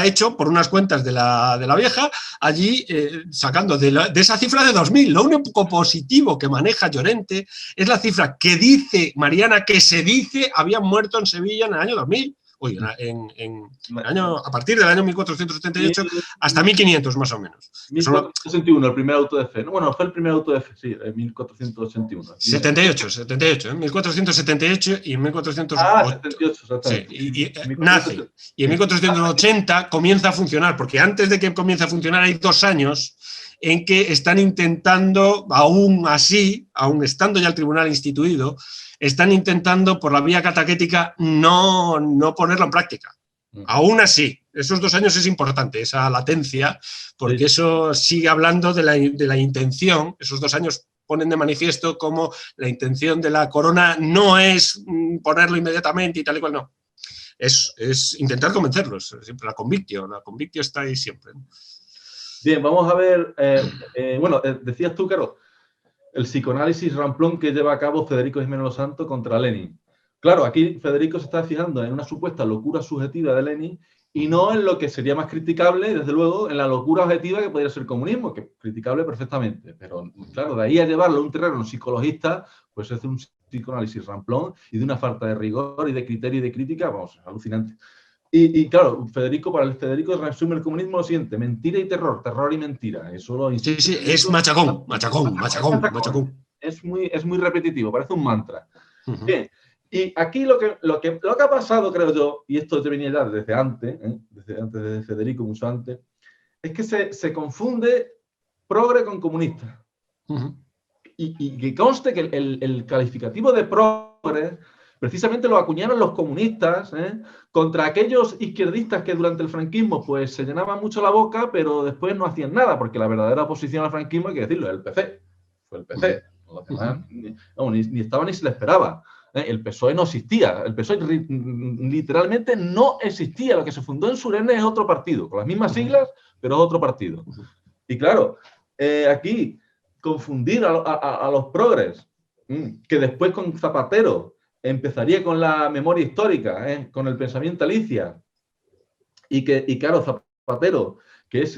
hecho por unas cuentas de la vieja, allí sacando de esa cifra de 2.000. Lo único positivo que maneja Llorente es la cifra que dice Mariana, que se dice habían muerto en Sevilla en el año 2000. A partir del año 1478 hasta 1500 más o menos. 1461, el primer auto de fe. Bueno, fue el primer auto de fe, sí, en 1481. 78, 1478 y en 1408. Sí, y nace. Y en 1480 comienza a funcionar, porque antes de que comience a funcionar hay 2 años en que están intentando, aún estando ya el tribunal instituido, están intentando por la vía catequética no ponerlo en práctica. Aún así, esos 2 años es importante, esa latencia, porque eso sigue hablando de la intención. Esos 2 años ponen de manifiesto cómo la intención de la corona no es ponerlo inmediatamente y tal y cual, no. Es intentar convencerlos, siempre la convictio está ahí siempre. Bien, vamos a ver, decías tú, Caro, el psicoanálisis ramplón que lleva a cabo Federico Jiménez Los Santos contra Lenin. Claro, aquí Federico se está fijando en una supuesta locura subjetiva de Lenin y no en lo que sería más criticable, desde luego, en la locura objetiva que podría ser el comunismo, que es criticable perfectamente. Pero, claro, de ahí a llevarlo a un terreno psicologista, pues es un psicoanálisis ramplón y de una falta de rigor y de criterio y de crítica, vamos, alucinante. Y claro, para el Federico resume el comunismo lo siguiente: mentira y terror, terror y mentira. Eso lo insiste. Sí, es machacón. Es muy repetitivo, parece un mantra. Uh-huh. Y aquí lo que ha pasado, creo yo, y esto te venía ya desde antes de Federico, mucho antes, es que se confunde progre con comunista. Uh-huh. Y que conste que el calificativo de progre precisamente lo acuñaron los comunistas contra aquellos izquierdistas que durante el franquismo pues se llenaban mucho la boca, pero después no hacían nada, porque la verdadera oposición al franquismo, hay que decirlo, es el PC. Fue el PC. Los demás ni estaba ni se le esperaba. El PSOE no existía. El PSOE literalmente no existía. Lo que se fundó en Surene es otro partido, con las mismas siglas, pero es otro partido. Y claro, aquí confundir a los progres, que después con Zapatero empezaría con la memoria histórica, con el pensamiento Alicia, y claro, Zapatero, que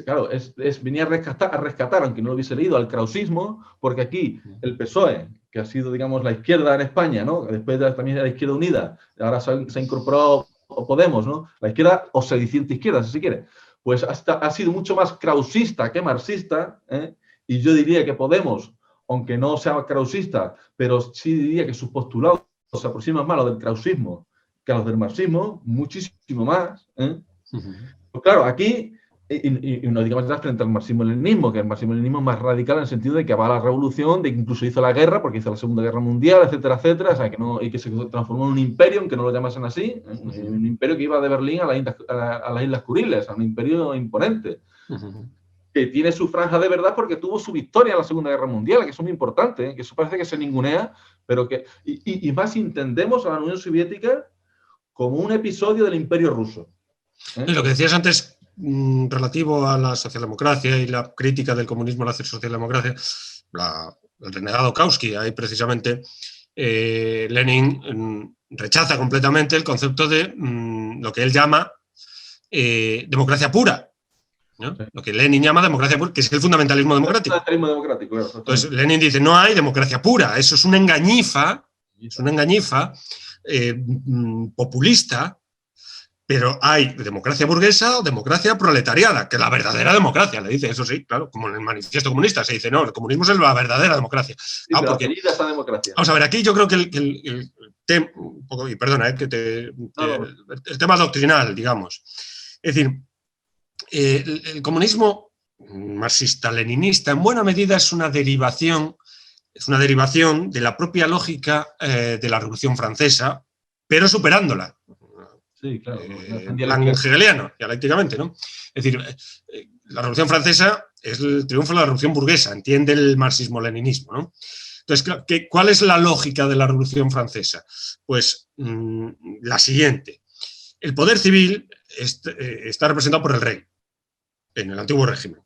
venía a rescatar, aunque no lo hubiese leído, al krausismo, porque aquí el PSOE, que ha sido, digamos, la izquierda en España, ¿no? Después también de la Izquierda Unida, ahora se ha incorporado Podemos, ¿no? La izquierda o sediciente izquierda, si se quiere, pues ha sido mucho más krausista que marxista, y yo diría que Podemos, aunque no sea krausista, pero sí diría que sus postulados se aproximan más a los del krausismo que a los del marxismo, muchísimo más. Pues claro, aquí, y no digamos ya frente al marxismo-leninismo, que el marxismo-leninismo es más radical en el sentido de que avala la revolución, de que incluso hizo la guerra, porque hizo la Segunda Guerra Mundial, etcétera, etcétera, o sea, y que se transformó en un imperio, aunque no lo llamasen así, un imperio que iba de Berlín a las Islas Kuriles, a un imperio imponente. Que tiene su franja de verdad porque tuvo su victoria en la Segunda Guerra Mundial, que eso es muy importante, que eso parece que se ningunea, pero que... Y más entendemos a la Unión Soviética como un episodio del Imperio Ruso. Lo que decías antes, relativo a la socialdemocracia y la crítica del comunismo a la socialdemocracia, el renegado Kautsky, ahí precisamente Lenin rechaza completamente el concepto de lo que él llama democracia pura, ¿no? Sí. Lo que Lenin llama democracia pura, que es el fundamentalismo democrático. Entonces Lenin dice, no hay democracia pura, eso es una engañifa populista, pero hay democracia burguesa o democracia proletariada, que es la verdadera democracia, le dice, eso sí, claro, como en el manifiesto comunista se dice, no, el comunismo es la verdadera democracia. Sí, porque esa democracia. Vamos a ver, aquí yo creo que el tema, un poco, y perdona, el tema doctrinal, digamos. Es decir, el comunismo marxista-leninista en buena medida es una derivación de la propia lógica de la Revolución Francesa, pero superándola. Sí, claro. Plan hegeliano, dialécticamente, ¿no? Es decir, la Revolución Francesa es el triunfo de la Revolución burguesa, entiende el marxismo-leninismo, ¿no? Entonces, ¿cuál es la lógica de la Revolución Francesa? Pues la siguiente. El poder civil está representado por el rey, en el antiguo régimen.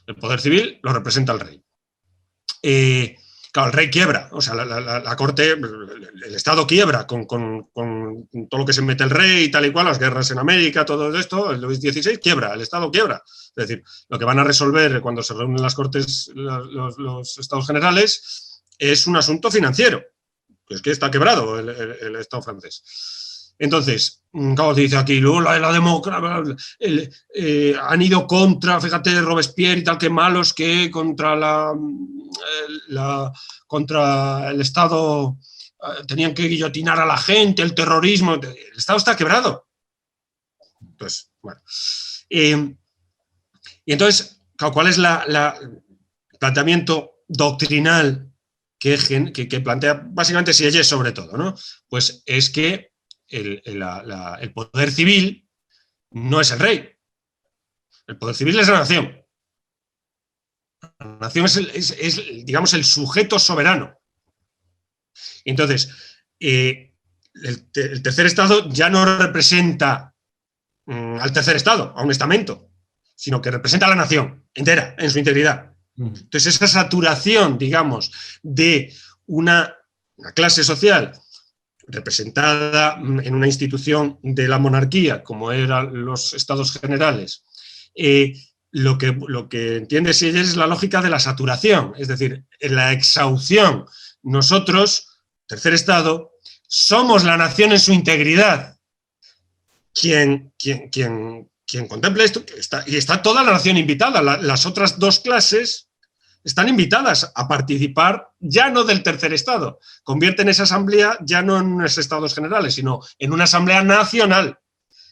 El poder civil lo representa el rey. Claro, el rey quiebra, o sea, la corte, el Estado quiebra con todo lo que se mete el rey y tal y cual, las guerras en América, todo esto, el Luis XVI quiebra, el Estado quiebra. Es decir, lo que van a resolver cuando se reúnen las cortes, los Estados generales, es un asunto financiero, que es que está quebrado el Estado francés. Entonces, como se dice aquí, luego la democracia, han ido contra, fíjate, Robespierre y tal, qué malos que contra contra el Estado tenían que guillotinar a la gente, el terrorismo. El Estado está quebrado. Entonces, bueno. Y entonces, ¿cuál es el planteamiento doctrinal que plantea básicamente Sieyès sobre todo, ¿no? Pues es que el poder civil no es el rey. El poder civil es la nación. La nación es digamos, el sujeto soberano. Entonces, el tercer estado ya no representa al tercer estado, a un estamento, sino que representa a la nación entera, en su integridad. Entonces, esa saturación, digamos, de una clase social representada en una institución de la monarquía, como eran los estados generales, lo que entiende Sieyès es la lógica de la saturación, es decir, en la exhausción. Nosotros, tercer estado, somos la nación en su integridad. quien contemple esto, y está toda la nación invitada, las otras dos clases están invitadas a participar ya no del tercer estado, convierten esa asamblea ya no en unos estados generales, sino en una asamblea nacional.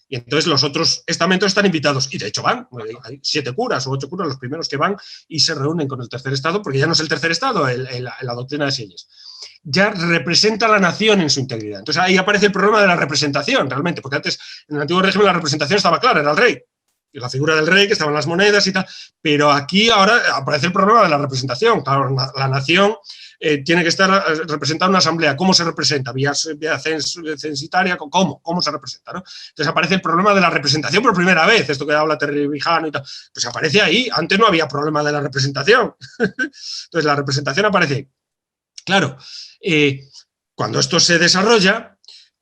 Y entonces los otros estamentos están invitados, y de hecho van, hay 7 curas o 8 curas los primeros que van y se reúnen con el tercer estado, porque ya no es el tercer estado, la doctrina de Sieyès. Ya representa a la nación en su integridad. Entonces ahí aparece el problema de la representación, realmente, porque antes en el antiguo régimen la representación estaba clara, era el rey, y la figura del rey, que estaban las monedas y tal, pero aquí ahora aparece el problema de la representación. Claro, la nación tiene que estar representada en una asamblea. ¿Cómo se representa? ¿Vía censitaria? ¿Cómo se representa? ¿No? Entonces aparece el problema de la representación por primera vez, esto que habla Terry-Bijano y tal, pues aparece ahí. Antes no había problema de la representación. Entonces la representación aparece ahí. Claro, cuando esto se desarrolla,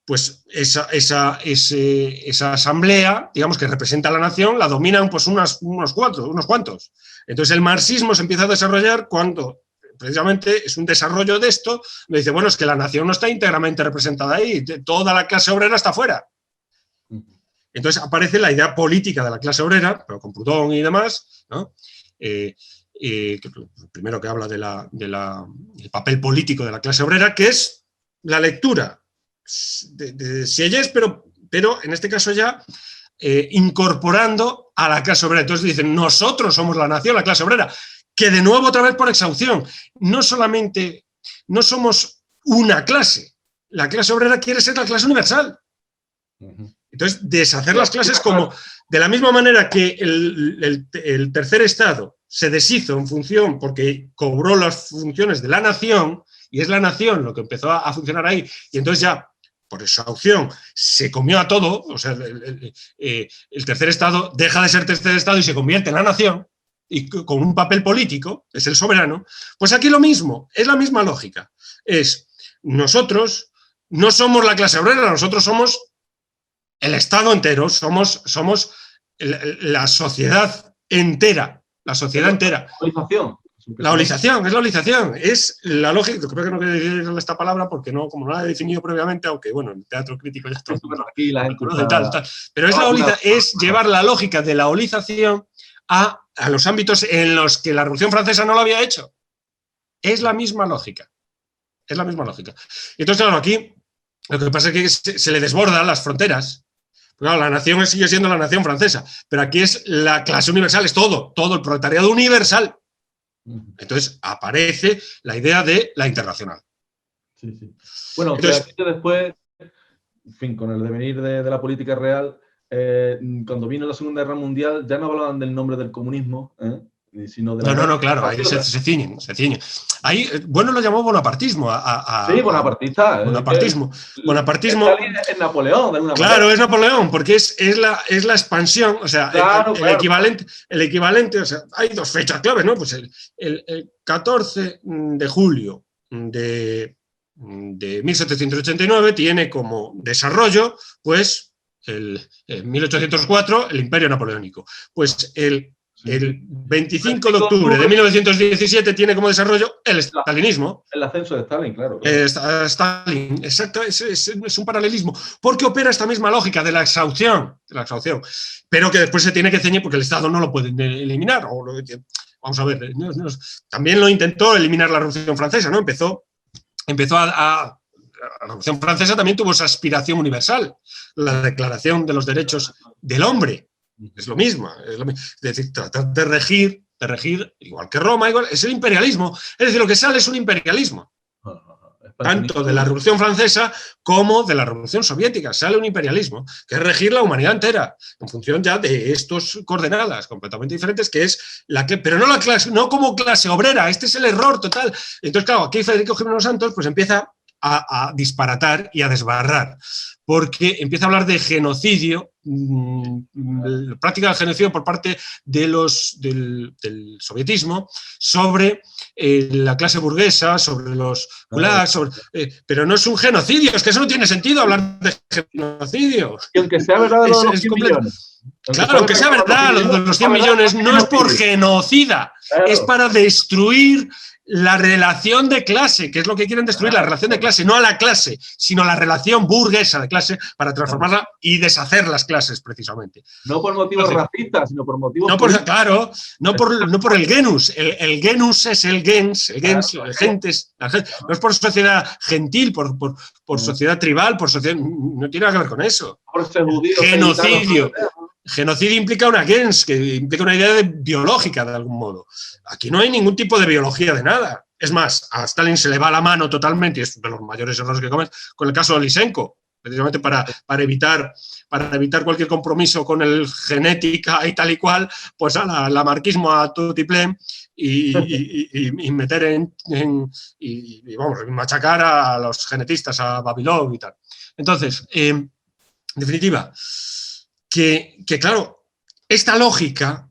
pues esa asamblea, digamos, que representa a la nación, la dominan pues unos cuantos. Entonces el marxismo se empieza a desarrollar cuando precisamente es un desarrollo de esto, me dice, bueno, es que la nación no está íntegramente representada ahí, toda la clase obrera está fuera. Entonces aparece la idea política de la clase obrera, pero con Proudhon y demás, ¿no? Primero que habla del papel político de la clase obrera, que es la lectura de Sieyès, pero en este caso ya incorporando a la clase obrera. Entonces dicen, nosotros somos la nación, la clase obrera, que de nuevo otra vez por exhaustión, no somos una clase, la clase obrera quiere ser la clase universal. Entonces, deshacer las clases como, de la misma manera que el tercer estado se deshizo en función porque cobró las funciones de la nación, y es la nación lo que empezó a funcionar ahí, y entonces ya, por exhaustión, se comió a todo, o sea, el tercer estado deja de ser tercer estado y se convierte en la nación, y con un papel político, es el soberano. Pues aquí lo mismo, es la misma lógica. Nosotros no somos la clase obrera, nosotros somos el Estado entero, somos la sociedad entera, la sociedad entera. La olización, es la lógica, creo que no quiero decir esta palabra porque no, como no la he definido previamente, aunque bueno, en teatro crítico ya está. Aquí la gente pero es llevar la lógica de la olización a los ámbitos en los que la Revolución Francesa no lo había hecho. Es la misma lógica. Es la misma lógica. Entonces, claro, aquí lo que pasa es que se le desbordan las fronteras. Claro, la nación sigue siendo la nación francesa, pero aquí es la clase universal, es todo el proletariado universal. Entonces aparece la idea de la internacional. Sí, sí. Bueno, entonces, que después, en fin, con el devenir de la política real, cuando vino la Segunda Guerra Mundial, ya no hablaban del nombre del comunismo, sino de la... No, claro, ahí se ciñen. Ahí, bueno, lo llamó bonapartismo. Sí, bonapartista. Bonapartismo. Es Napoleón, de alguna manera. Claro, es Napoleón, porque es la expansión, o sea, claro, el equivalente, o sea, hay dos fechas claves, ¿no? Pues el 14 de julio de 1789 tiene como desarrollo, pues, en 1804, el Imperio Napoleónico. Pues el 25 de octubre de 1917 tiene como desarrollo el estalinismo. El ascenso de Stalin, claro. Stalin, exacto, es un paralelismo, porque opera esta misma lógica de la exhaustión, pero que después se tiene que ceñir porque el Estado no lo puede eliminar. Vamos a ver, también lo intentó eliminar la Revolución Francesa, ¿no? La Revolución Francesa también tuvo esa aspiración universal, la Declaración de los Derechos del Hombre. Es lo mismo. Es decir, tratar de regir, igual que Roma, es el imperialismo. Es decir, lo que sale es un imperialismo. Tanto de la Revolución Francesa como de la Revolución Soviética. Sale un imperialismo, que es regir la humanidad entera, en función ya de estos coordenadas completamente diferentes, que es pero no la clase, no como clase obrera. Este es el error total. Entonces, claro, aquí Federico Jiménez Santos pues empieza a disparatar y a desbarrar, porque empieza a hablar de genocidio, práctica del genocidio por parte de del sovietismo sobre la clase burguesa, sobre los gulags, pero no es un genocidio, es que eso no tiene sentido hablar de genocidio. Y aunque sea verdad los 100 millones. Claro, aunque sea verdad los 100 millones, no es por genocida, es para destruir la relación de clase, que es lo que quieren destruir, la relación de clase, no a la clase, sino la relación burguesa de clase para transformarla y deshacer las clases, precisamente. No por motivos racistas, sino por motivos claro, no por el genus. El genus es el gens, la gente, no es por sociedad gentil, por sociedad tribal, por sociedad, no tiene nada que ver con eso. Por ser judío, genocidio. Genocidio implica una gens, que implica una idea biológica de algún modo. Aquí no hay ningún tipo de biología de nada. Es más, a Stalin se le va la mano totalmente, y es de los mayores errores que comes, con el caso de Lysenko, precisamente para evitar cualquier compromiso con el genética y tal y cual, pues la marxismo a tutiplén y meter vamos, machacar a los genetistas, a Babilón y tal. Entonces, en definitiva, que claro, esta lógica,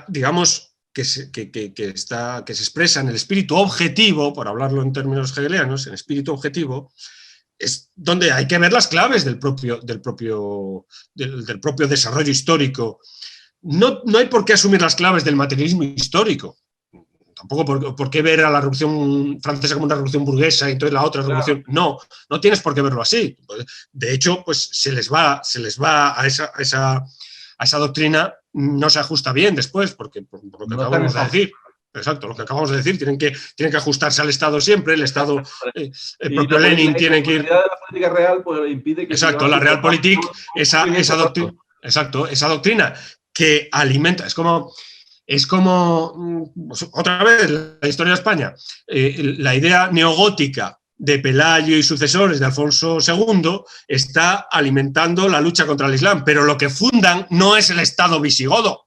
digamos, que se expresa en el espíritu objetivo, por hablarlo en términos hegelianos, en espíritu objetivo, es donde hay que ver las claves del propio desarrollo histórico. No hay por qué asumir las claves del materialismo histórico. Tampoco por qué ver a la Revolución Francesa como una revolución burguesa y entonces la otra revolución. No tienes por qué verlo así. De hecho, pues se les va a esa doctrina, no se ajusta bien después, porque por lo que acabamos de decir. Exacto, lo que acabamos de decir, tienen que ajustarse al Estado siempre, el Estado, el propio Lenin tiene que ir... La política real pues, impide que... Exacto, la realpolitik, esa doctrina que alimenta, es como otra vez la historia de España, la idea neogótica de Pelayo y sucesores de Alfonso II está alimentando la lucha contra el Islam, pero lo que fundan no es el Estado visigodo,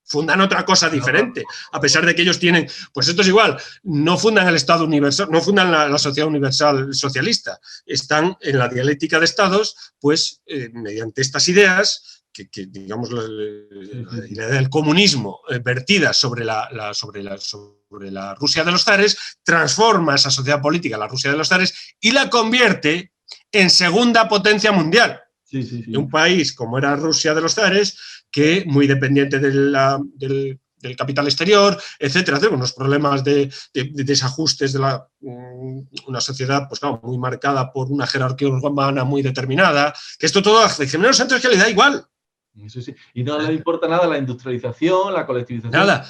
fundan otra cosa diferente, a pesar de que ellos tienen, pues esto es igual, no fundan el Estado universal, no fundan la sociedad universal socialista, están en la dialéctica de estados, pues mediante estas ideas que digamos la idea del comunismo vertida sobre la Rusia de los zares, transforma esa sociedad política, la Rusia de los zares, y la convierte en segunda potencia mundial. De un país como era Rusia de los zares, que muy dependiente del capital exterior, etcétera, unos problemas de desajustes de una sociedad pues claro, muy marcada por una jerarquía urbana muy determinada, que esto todo a Jiménez Santos que le da igual. Sí. Y no le importa nada la industrialización, la colectivización. Nada.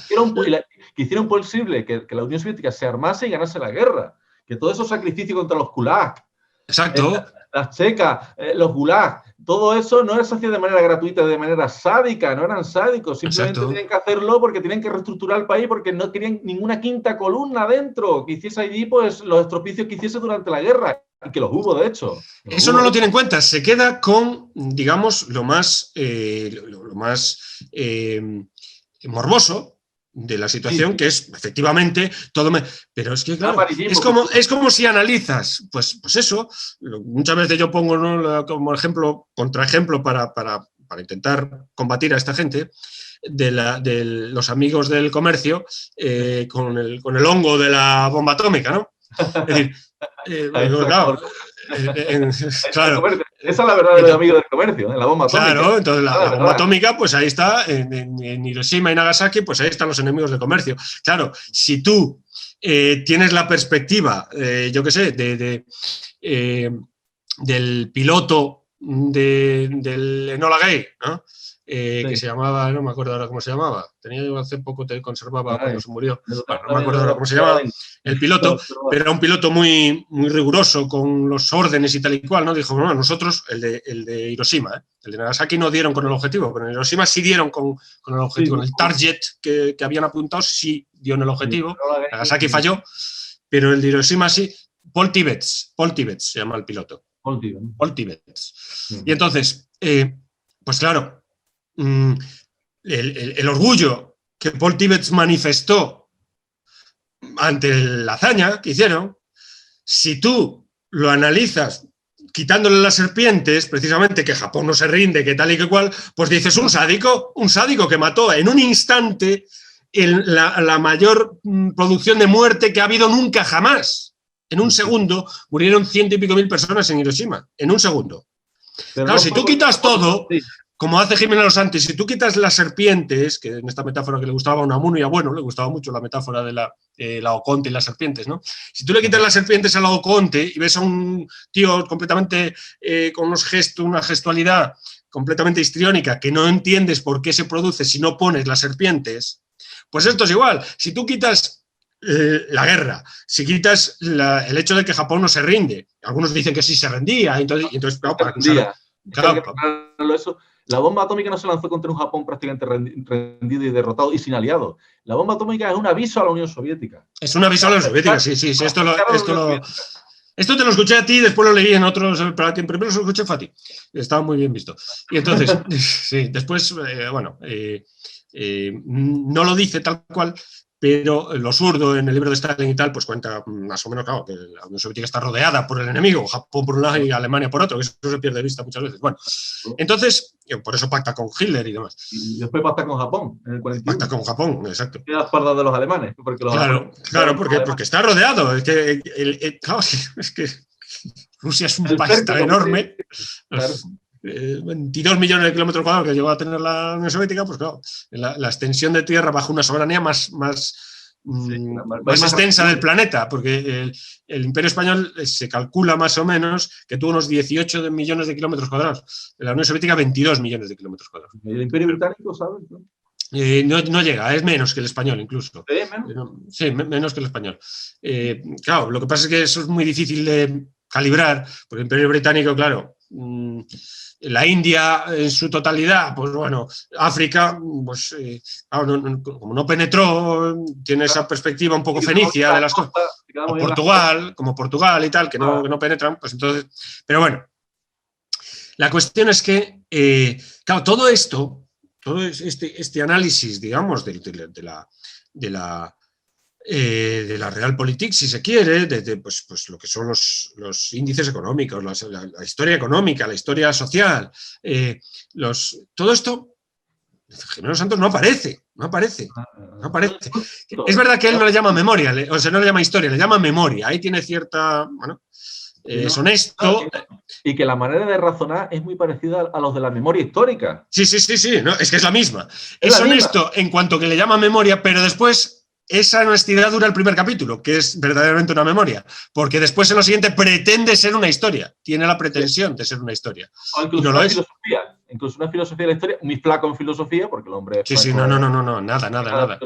Que hicieron posible que la Unión Soviética se armase y ganase la guerra. Que todo esos sacrificios contra los kulaks, exacto, las checas, los gulags, todo eso no se hacía de manera gratuita, de manera sádica, no eran sádicos, simplemente tenían que hacerlo porque tenían que reestructurar el país, porque no querían ninguna quinta columna dentro, que hiciese allí pues los estropicios que hiciese durante la guerra, y que los hubo, de hecho. Eso no lo tiene en cuenta, se queda con, digamos, lo más morboso de la situación, que es efectivamente todo. Pero es que, claro, es como si analizas, pues eso, muchas veces yo pongo, ¿no?, como ejemplo, contraejemplo para intentar combatir a esta gente, de los amigos del comercio con el hongo de la bomba atómica, ¿no? Es decir, claro. Esa es la verdad del amigo del comercio, la bomba atómica. Claro, entonces la bomba atómica, pues ahí está, en Hiroshima y Nagasaki, pues ahí están los enemigos del comercio. Claro, si tú tienes la perspectiva, yo qué sé, del piloto del Enola Gay, ¿no? Que se llamaba, no me acuerdo ahora cómo se llamaba, tenía yo hace poco, te conservaba cuando se murió, bueno, no me acuerdo ahora cómo se llamaba el piloto, pero era un piloto muy, muy riguroso con los órdenes y tal y cual, ¿no? Dijo, bueno, nosotros, el de Hiroshima, el de Nagasaki no dieron con el objetivo, pero en Hiroshima sí dieron con el objetivo, con el target que habían apuntado, sí dio en el objetivo, Nagasaki falló, pero el de Hiroshima sí. Paul Tibbets se llama el piloto. Paul Tibbets. Y entonces, pues claro, el orgullo que Paul Tibbets manifestó ante la hazaña que hicieron, si tú lo analizas quitándole las serpientes, precisamente que Japón no se rinde, que tal y que cual, pues dices un sádico que mató en un instante la mayor producción de muerte que ha habido nunca jamás. En un segundo murieron 100 y pico mil personas en Hiroshima, en un segundo. Pero claro, si tú quitas todo, como hace Jiménez Losanti, si tú quitas las serpientes, que en esta metáfora que le gustaba a Unamuno y a Bueno, le gustaba mucho la metáfora de la Oconte y las serpientes, ¿no? Si tú le quitas las serpientes a la Oconte y ves a un tío completamente con unos gestos, una gestualidad completamente histriónica que no entiendes por qué se produce si no pones las serpientes, pues esto es igual. Si tú quitas la guerra, si quitas el hecho de que Japón no se rinde, algunos dicen que sí se rendía, entonces claro, para acusar... Claro, eso. La bomba atómica no se lanzó contra un Japón prácticamente rendido y derrotado y sin aliados. La bomba atómica es un aviso a la Unión Soviética. Es un aviso a la Unión Soviética, sí. Esto te lo escuché a ti, después lo leí en otros, pero primero lo escuché a ti. Estaba muy bien visto. Y entonces, sí, después, no lo dice tal cual, pero lo zurdo en el libro de Stalin y tal, pues cuenta más o menos, claro, que la Unión Soviética está rodeada por el enemigo, Japón por un lado y Alemania por otro, que eso se pierde de vista muchas veces. Bueno, entonces, por eso pacta con Hitler y demás. Y después pacta con Japón, en el 41. Pacta con Japón, exacto. Queda a espaldas de los alemanes. Porque porque está rodeado. Es que Rusia es un país tan enorme. Claro. 22 millones de kilómetros cuadrados que llegó a tener la Unión Soviética, pues claro, la extensión de tierra bajo una soberanía más extensa del planeta, porque el Imperio Español se calcula más o menos que tuvo unos 18 millones de kilómetros cuadrados, la Unión Soviética 22 millones de kilómetros cuadrados. ¿Y el Imperio Británico, sabes? No llega, es menos que el español incluso. Sí, menos que el español. Claro, lo que pasa es que eso es muy difícil de calibrar, porque el Imperio Británico, claro, la India en su totalidad, pues bueno, África, pues como no penetró, tiene esa perspectiva un poco fenicia de las cosas, o Portugal, como Portugal y tal, que no penetran, pues entonces, pero bueno, la cuestión es que, claro, todo este análisis, digamos, de la Realpolitik, si se quiere, pues lo que son los índices económicos, la historia económica, la historia social, todo esto, Jiménez Santos no aparece. Es verdad que él no le llama memoria, no le llama historia, le llama memoria. Ahí tiene cierta... Bueno, es honesto. Y que la manera de razonar es muy parecida a los de la memoria histórica. Sí, no, es que es la misma. Es honesto en cuanto que le llama memoria, pero después... Esa honestidad dura el primer capítulo, que es verdaderamente una memoria, porque después en lo siguiente pretende ser una historia, tiene la pretensión de ser una historia. O incluso no una filosofía, incluso una filosofía de la historia, muy flaco en filosofía, porque el hombre... No, nada.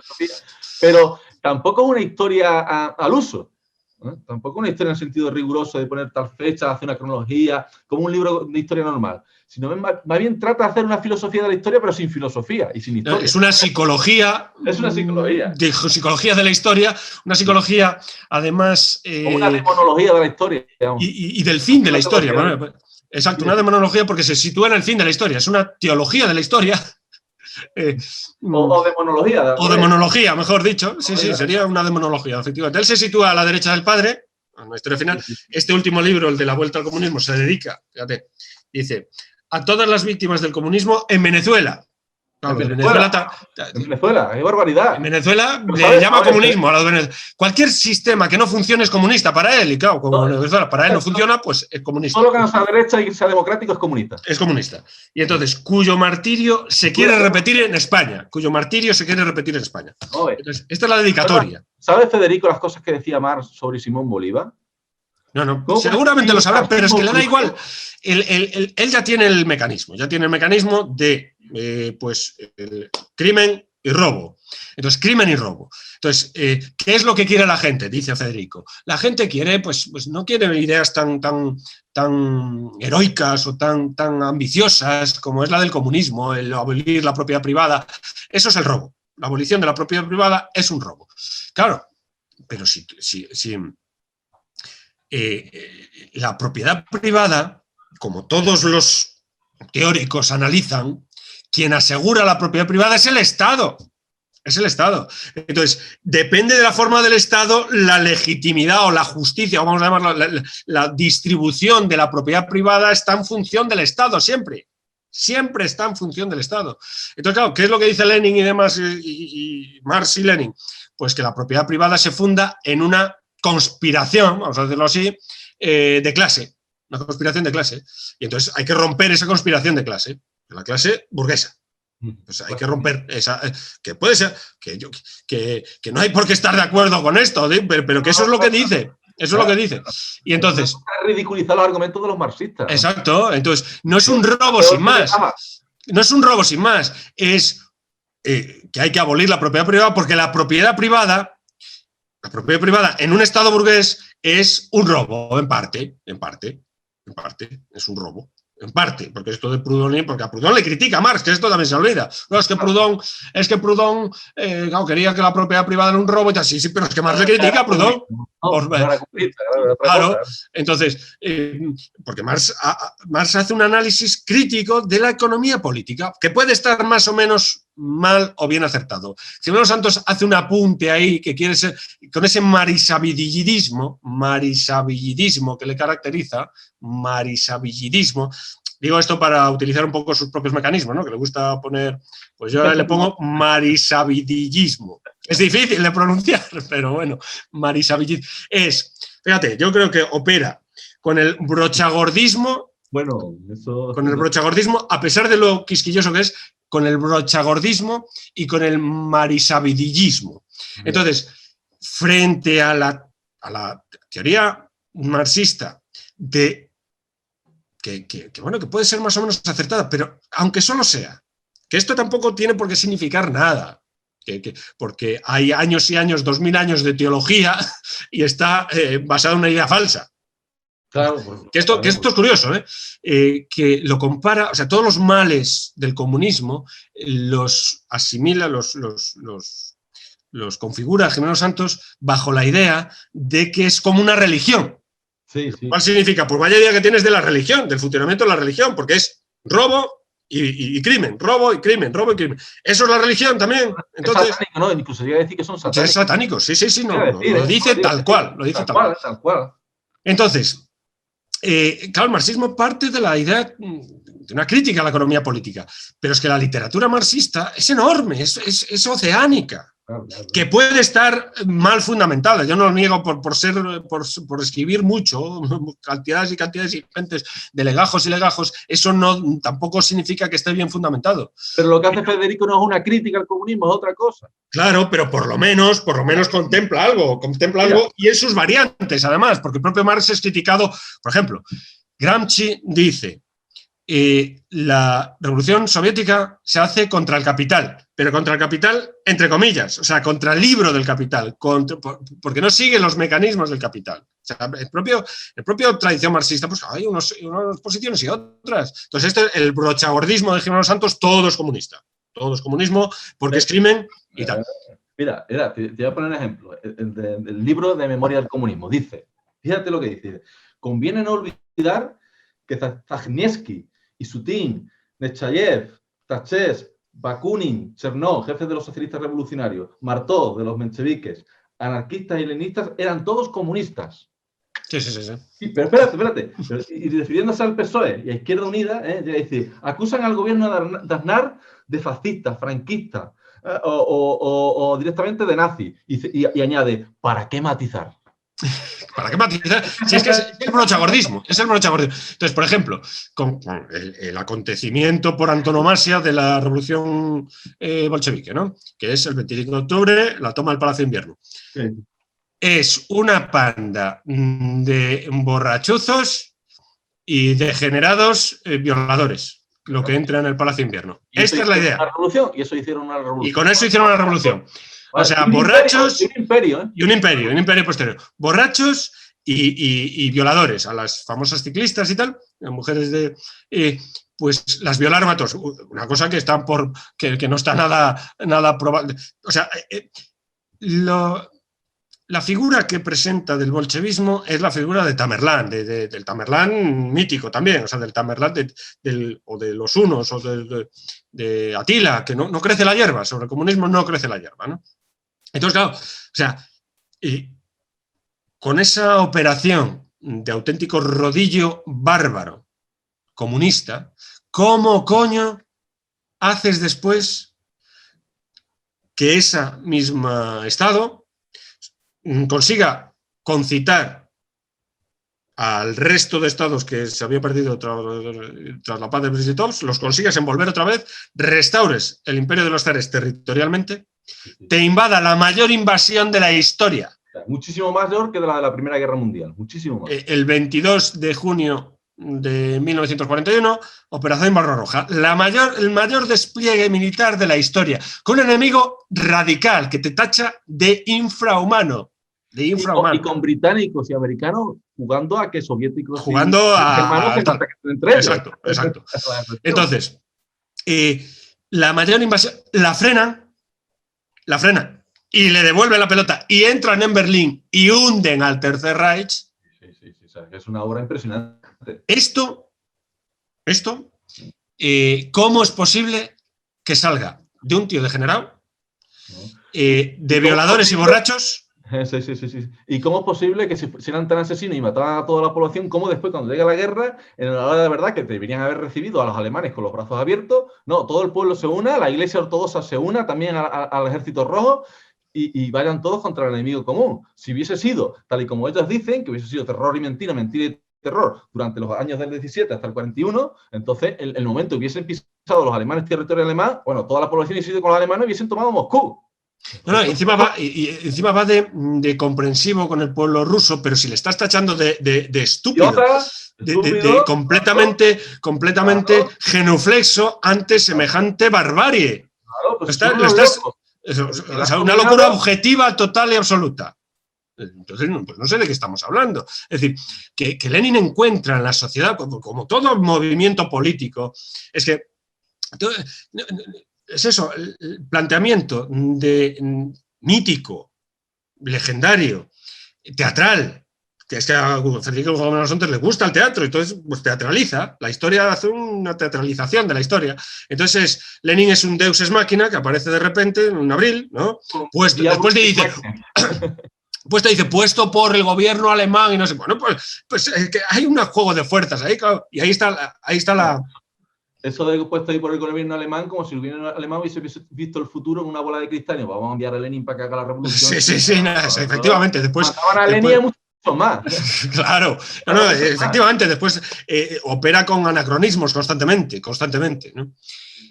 Pero tampoco una historia al uso, ¿no? Tampoco una historia en el sentido riguroso de poner tal fecha, hacer una cronología, como un libro de historia normal, sino más bien trata de hacer una filosofía de la historia, pero sin filosofía y sin historia. Es una psicología. Es una psicología. Psicología de la historia, una psicología, además... Como una demonología de la historia. Y del fin de la historia. Exacto, una demonología porque se sitúa en el fin de la historia. Es una teología de la historia. O demonología. O demonología, mejor dicho. Sí, sería una demonología, efectivamente. Él se sitúa a la derecha del padre, a la historia final. Este último libro, el de la vuelta al comunismo, se dedica, fíjate, dice... a todas las víctimas del comunismo en Venezuela. Claro, en Venezuela, qué barbaridad. En Venezuela le llama comunismo a los venezolanos. Cualquier sistema que no funcione es comunista para él, y claro, como Venezuela para él no funciona, pues es comunista. Todo lo que no sea derecha y sea democrático es comunista. Es comunista. Y entonces, cuyo martirio se quiere repetir en España. Entonces, esta es la dedicatoria. ¿Sabe, Federico, las cosas que decía Marx sobre Simón Bolívar? No, seguramente lo sabrá, pero es que le da igual. Él ya tiene el mecanismo, de el crimen y robo. Entonces, crimen y robo. Entonces, ¿qué es lo que quiere la gente? Dice Federico. La gente quiere, pues no quiere ideas tan heroicas o tan ambiciosas como es la del comunismo, el abolir la propiedad privada. Eso es el robo. La abolición de la propiedad privada es un robo. Claro, pero si la propiedad privada, como todos los teóricos analizan, quien asegura la propiedad privada es el Estado. Entonces, depende de la forma del Estado, la legitimidad o la justicia, o vamos a llamarlo, la distribución de la propiedad privada está en función del Estado, siempre está en función del Estado. Entonces, claro, ¿qué es lo que dice Lenin y demás, y Marx y Lenin? Pues que la propiedad privada se funda en una conspiración, vamos a decirlo así, de clase, una conspiración de clase. Y entonces hay que romper esa conspiración de clase. la clase burguesa. Pues hay que romper esa, que puede ser, que no hay por qué estar de acuerdo con esto, pero que eso es lo que dice. Eso es lo que dice. Y entonces... ridiculizar los argumentos de los marxistas. Exacto. Entonces, no es un robo sin más. No es un robo sin más. Es que hay que abolir la propiedad privada porque la propiedad privada en un Estado burgués es un robo, en parte. Es un robo. En parte, porque esto de Proudhon, porque a Proudhon le critica a Marx, que esto también se olvida. No, es que Proudhon no, quería que la propiedad privada era un robo y tal. Sí, pero es que Marx le critica a Proudhon. Claro, entonces, porque Marx hace un análisis crítico de la economía política, que puede estar más o menos mal o bien acertado. Gimeno Santos hace un apunte ahí que quiere ser, con ese marisabillidismo que le caracteriza, digo esto para utilizar un poco sus propios mecanismos, ¿no? Que le gusta poner, pues yo ahora le pongo marisabidillismo. Es difícil de pronunciar, pero bueno, marisabidismo. Fíjate, yo creo que opera con el brochagordismo. Bueno, eso... Con el brochagordismo, a pesar de lo quisquilloso que es, con el brochagordismo y con el marisabidillismo. Entonces, frente a la teoría marxista de que puede ser más o menos acertada, pero aunque solo sea, que esto tampoco tiene por qué significar nada, porque hay años y años, 2000 años de teología y está basado en una idea falsa. Claro, que esto es curioso, que lo compara, o sea, todos los males del comunismo los asimila, los configura Gimeno Santos bajo la idea de que es como una religión. Sí. ¿Cuál significa? Pues vaya idea que tienes de la religión, del funcionamiento de la religión, porque es robo y crimen, robo y crimen. Eso es la religión también. Entonces, es satánico, ¿no? Incluso llega a decir que son satánicos. Es satánico, sí, lo dice tal cual. Tal cual. Entonces, claro, el marxismo parte de la idea de una crítica a la economía política, pero es que la literatura marxista es enorme, es oceánica. Claro. Que puede estar mal fundamentada. Yo no lo niego por escribir mucho, cantidades y cantidades ingentes de legajos y legajos, eso tampoco significa que esté bien fundamentado. Pero lo que hace Federico no es una crítica al comunismo, es otra cosa. Claro, pero por lo menos contempla algo y en sus variantes, además, porque el propio Marx es criticado. Por ejemplo, Gramsci dice: la revolución soviética se hace contra el capital, pero contra el capital entre comillas, o sea, contra el libro del capital, porque no sigue los mecanismos del capital. O sea, el propio tradición marxista, pues hay unas posiciones y otras. Entonces, el brochagordismo de Gimeno Santos, todo es comunista. Todo es comunismo porque es crimen y tal. Mira, te voy a poner un ejemplo. El libro de Memoria del Comunismo dice, fíjate lo que dice: conviene no olvidar que Zagniewski, Isutin, Nechayev, Tachés, Bakunin, Chernov, jefes de los socialistas revolucionarios, Martó, de los mencheviques, anarquistas y leninistas, eran todos comunistas. Sí. Sí, pero espérate. Y refiriéndose al PSOE y a Izquierda Unida, acusan al gobierno de Aznar de fascista, franquista o directamente de nazi. Y añade, ¿para qué matizar? ¿Para qué matizar? Si es que es el brochagordismo. Entonces, por ejemplo, con el acontecimiento por antonomasia de la revolución bolchevique, ¿no? Que es el 25 de octubre, la toma del Palacio de Invierno. Sí. Es una panda de borrachuzos y degenerados violadores, lo que entra en el Palacio de Invierno. Esta es la idea. Y eso hicieron una revolución. Y con eso hicieron una revolución. O sea, borrachos y un imperio posterior. Borrachos y violadores, a las famosas ciclistas y tal, las mujeres pues las violaron a todos. Una cosa que está que no está nada probable. O sea, la figura que presenta del bolchevismo es la figura de Tamerlán, del Tamerlán mítico también, o sea, del Tamerlán o de los hunos, o de Atila, que no crece la hierba, sobre el comunismo no crece la hierba, ¿no? Entonces, claro, o sea, con esa operación de auténtico rodillo bárbaro comunista, ¿cómo coño haces después que ese mismo Estado consiga concitar al resto de estados que se había perdido tras la paz de Brest-Litovsk, los consigues envolver otra vez, restaures el imperio de los zares territorialmente, te invada la mayor invasión de la historia. Muchísimo mayor que de la Primera Guerra Mundial, muchísimo más. El 22 de junio de 1941, Operación Barbarroja, el mayor despliegue militar de la historia, con un enemigo radical que te tacha de infrahumano. Y con británicos y americanos jugando a que soviéticos jugando y germanos entre ellos. Exacto. Entonces, la mayor invasión la frenan y le devuelven la pelota y entran en Berlín y hunden al Tercer Reich. Sí. O sea, es una obra impresionante. Esto, ¿cómo es posible que salga de un tío degenerado, de violadores y borrachos? Sí. ¿Y cómo es posible que si eran tan asesinos y mataban a toda la población, cómo después, cuando llega la guerra, en la hora de verdad que deberían haber recibido a los alemanes con los brazos abiertos, no, todo el pueblo se una, la iglesia ortodoxa se una también al ejército rojo y vayan todos contra el enemigo común? Si hubiese sido, tal y como ellos dicen, que hubiese sido terror y mentira y terror durante los años del 17 hasta el 41, entonces el momento que hubiesen pisado los alemanes territorio alemán, bueno, toda la población hubiese ido con los alemanes y hubiesen tomado Moscú. No, encima va de comprensivo con el pueblo ruso, pero si le estás tachando de estúpido, de completamente genuflexo ante semejante barbarie. Claro, pues una locura objetiva, total y absoluta. Entonces, pues no sé de qué estamos hablando. Es decir, que Lenin encuentra en la sociedad, como todo movimiento político, es que es eso, el planteamiento mítico, legendario, teatral, que es que a Federico Gómez Montes le gusta el teatro, entonces pues teatraliza, la historia hace una teatralización de la historia. Entonces Lenin es un deus ex machina que aparece de repente en abril, ¿no? Pues después te dice... Pues te dice, puesto por el gobierno alemán y no sé, bueno, pues es que hay un juego de fuerzas ahí, claro, y ahí está la... Eso de puesto ahí por el gobierno alemán, como si el gobierno alemán hubiese visto el futuro en una bola de cristal. Y vamos a enviar a Lenin para que haga la revolución. Sí, efectivamente. Después mataban a Lenin y mucho más. Claro, efectivamente, después opera con anacronismos constantemente, ¿no?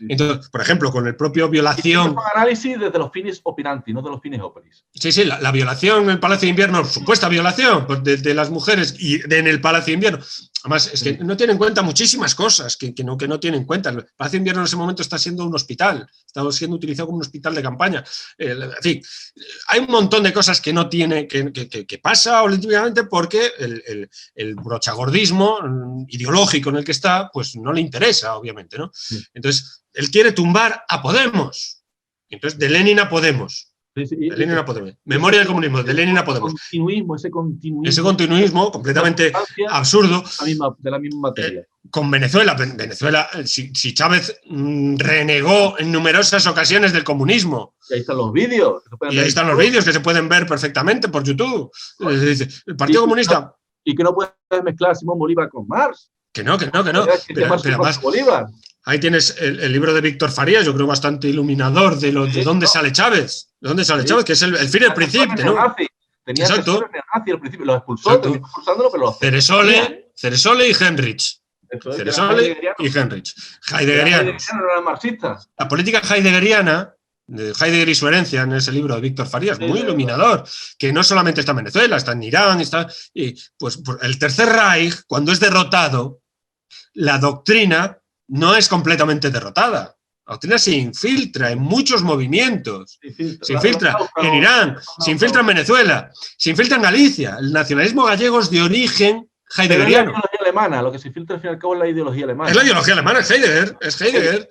Entonces, por ejemplo, con el propio violación... análisis desde los fines opinanti, no de los fines operis. Sí, la violación en el Palacio de Invierno, supuesta violación de las mujeres en el Palacio de Invierno. Además, es que no tiene en cuenta muchísimas cosas que no tiene en cuenta. El Palacio de Invierno en ese momento está siendo un hospital, está siendo utilizado como un hospital de campaña. En fin, hay un montón de cosas que no tiene, que pasa olímpicamente porque el brochagordismo ideológico en el que está, pues no le interesa, obviamente, ¿no? Sí. Entonces, él quiere tumbar a Podemos. Entonces, de Lenin a Podemos. De Lenin a Podemos. Memoria del comunismo, de Lenin a Podemos. Ese continuismo completamente absurdo. De la misma materia. Con Venezuela. Si Chávez renegó en numerosas ocasiones del comunismo. Y ahí están los vídeos. Y ahí están los vídeos que se pueden ver perfectamente por YouTube. El Partido Comunista. Y que no puedes mezclar a Simón Bolívar con Marx. Que no. Pero además, Bolívar. Ahí tienes el libro de Víctor Farías, yo creo bastante iluminador de dónde sale Chávez. ¿De dónde sale Chávez? Que es el fin del principio, ¿no? Tenía asesores neonazis al principio, los expulsó, expulsándolo, pero los Ceresole y Heinrich. Ceresole y Heinrich. Heideggerianos. No eran marxistas. La política heideggeriana, de Heidegger y su herencia, en ese libro de Víctor Farías, muy iluminador, que no solamente está en Venezuela, está en Irán, pues el Tercer Reich, cuando es derrotado, la doctrina no es completamente derrotada. La doctrina se infiltra en muchos movimientos. Se infiltra en Irán, se infiltra en Venezuela, se infiltra en Galicia. El nacionalismo gallego es de origen heideggeriano. Es la ideología alemana, lo que se filtra al fin y al cabo es la ideología alemana. Es la ideología alemana, es Heidegger.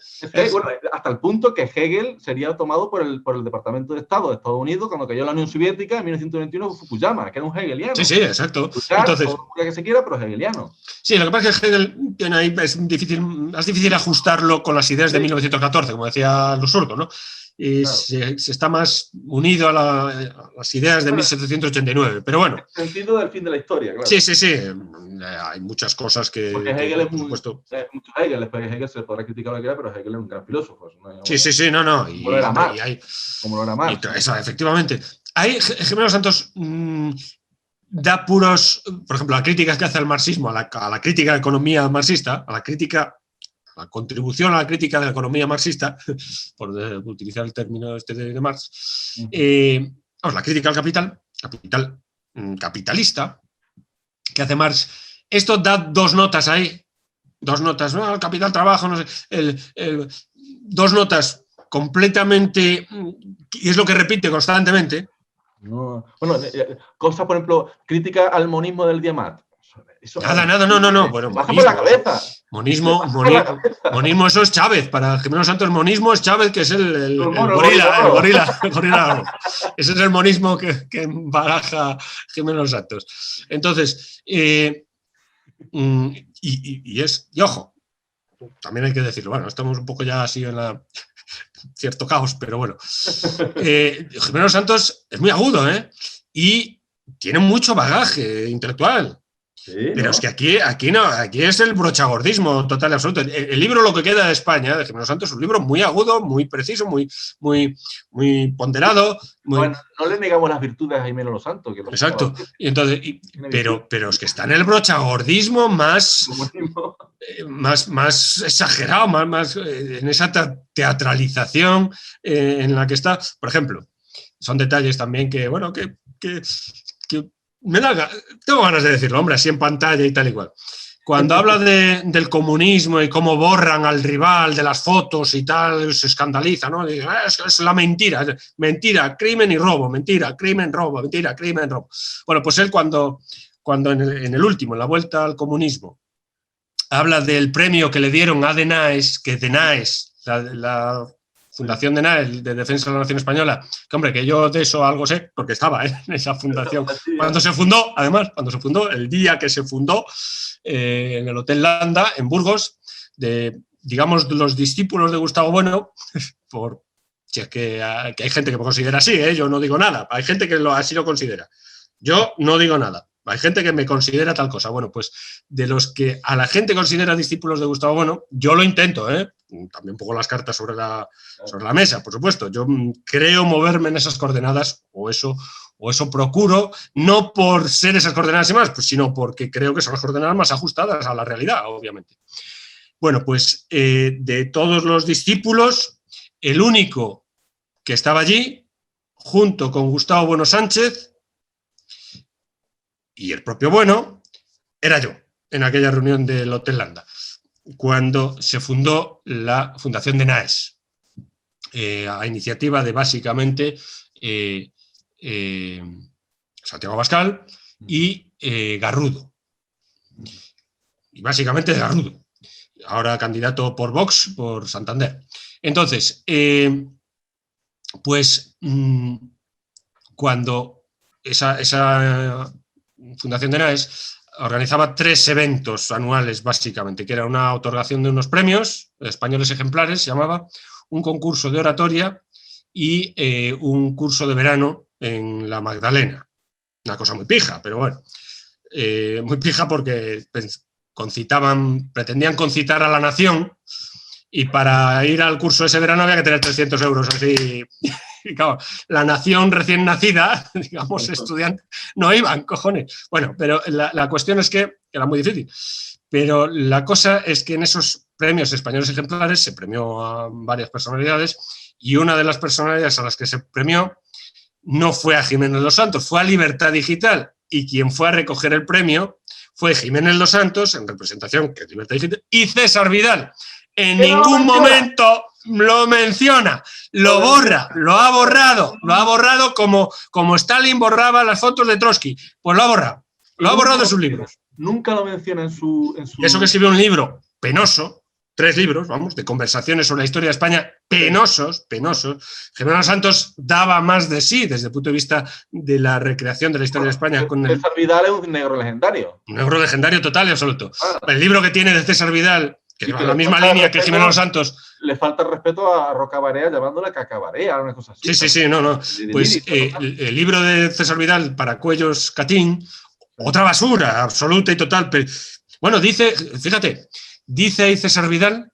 Bueno, hasta el punto que Hegel sería tomado por el Departamento de Estado de Estados Unidos cuando cayó la Unión Soviética en 1921 fue Fukuyama, que era un hegeliano. Sí, exacto. Entonces, todo lo que se quiera, pero hegeliano. Sí, lo que pasa es que Hegel tiene ahí, es difícil ajustarlo con las ideas de 1914, como decía Lusurdo, ¿no? Y claro. se está más unido a las ideas de 1789, pero bueno. En el sentido del fin de la historia, claro. Sí. Hay muchas cosas que... Porque Hegel es mucho Hegel, Hegel se podrá criticar lo que quiera, pero Hegel es un gran filósofo. No. Como lo era Marx. Eso, efectivamente. Hay, Gemelo Santos, da puros, por ejemplo, la crítica que hace al marxismo, a la crítica de la economía marxista, a la contribución a la crítica de la economía marxista, por utilizar el término este de Marx, la crítica al capital capitalista que hace Marx, esto da dos notas ahí, el capital trabajo, no sé, dos notas completamente, y es lo que repite constantemente. No. Bueno, cosa, por ejemplo, crítica al monismo del Diamat. Nada, no. Bueno, baja por la cabeza. Monismo, eso es Chávez. Para Jimeno Santos, monismo es Chávez, que es el gorila. Ese es el monismo que baraja Jimeno Santos. Entonces, y ojo, también hay que decirlo. Bueno, estamos un poco ya así en cierto caos, pero bueno. Jimeno Santos es muy agudo, y tiene mucho bagaje intelectual. Sí, pero ¿no? Es que aquí no, aquí es el brochagordismo total y absoluto. El libro Lo que queda de España, de Jimeno Santos, es un libro muy agudo, muy preciso, muy ponderado. Bueno, no le negamos las virtudes a Jimeno Los Santos. Que exacto. Y entonces, pero es que está en el brochagordismo más exagerado, más en esa teatralización en la que está. Por ejemplo, son detalles también que tengo ganas de decirlo, hombre, así en pantalla y tal y cual. Cuando habla del comunismo y cómo borran al rival de las fotos y tal, se escandaliza, ¿no? Dice, es la mentira, crimen y robo, mentira, crimen, robo, mentira, crimen, robo. Bueno, pues él cuando en el último, en la vuelta al comunismo, habla del premio que le dieron a DENAES, que DENAES, la Fundación DENAES, de Defensa de la Nación Española, que hombre, que yo de eso algo sé, porque estaba en esa fundación. Cuando se fundó, el día que se fundó, en el Hotel Landa, en Burgos, digamos, los discípulos de Gustavo Bueno, si es que hay gente que me considera así, yo no digo nada, hay gente que así lo considera. Yo no digo nada. Hay gente que me considera tal cosa. Bueno, pues de los que a la gente considera discípulos de Gustavo Bueno, yo lo intento, también pongo las cartas sobre la mesa, por supuesto. Yo creo moverme en esas coordenadas, o eso procuro, no por ser esas coordenadas y más, pues, sino porque creo que son las coordenadas más ajustadas a la realidad, obviamente. Bueno, pues de todos los discípulos, el único que estaba allí, junto con Gustavo Bueno Sánchez, y el propio Bueno, era yo, en aquella reunión del Hotel Landa, cuando se fundó la Fundación DENAES, a iniciativa de básicamente Santiago Abascal y Garrudo. Y básicamente de Garrudo, ahora candidato por Vox, por Santander. Entonces, cuando esa Fundación DENAES organizaba 3 eventos anuales, básicamente, que era una otorgación de unos premios españoles ejemplares, se llamaba, un concurso de oratoria y un curso de verano en la Magdalena. Una cosa muy pija, pero bueno, muy pija porque pretendían concitar a la nación, y para ir al curso ese verano había que tener 300 euros, así. Y claro, la nación recién nacida, digamos, estudiantes, no iban, cojones. Bueno, pero la cuestión es que era muy difícil. Pero la cosa es que en esos premios españoles ejemplares se premió a varias personalidades, y una de las personalidades a las que se premió no fue a Jiménez Los Santos, fue a Libertad Digital, y quien fue a recoger el premio fue Jiménez Los Santos, en representación, que es Libertad Digital, y César Vidal. En ningún momento lo menciona, lo borra, lo ha borrado como Stalin borraba las fotos de Trotsky, pues lo ha borrado de sus libros. Nunca lo menciona en su... Eso que escribió un libro penoso, 3 libros, vamos, de conversaciones sobre la historia de España, penosos. Jimeno Santos daba más de sí desde el punto de vista de la recreación de la historia de España. César Vidal es un negro legendario. Un negro legendario total y absoluto. El libro que tiene de César Vidal, que va en la misma línea que Jimeno Los Santos. Le falta respeto a Rocabarea llamándole Cacabarea, una cosa así. Sí, no. Pues el libro de César Vidal, Para Cuellos Catín, otra basura absoluta y total. Pero, bueno, dice ahí César Vidal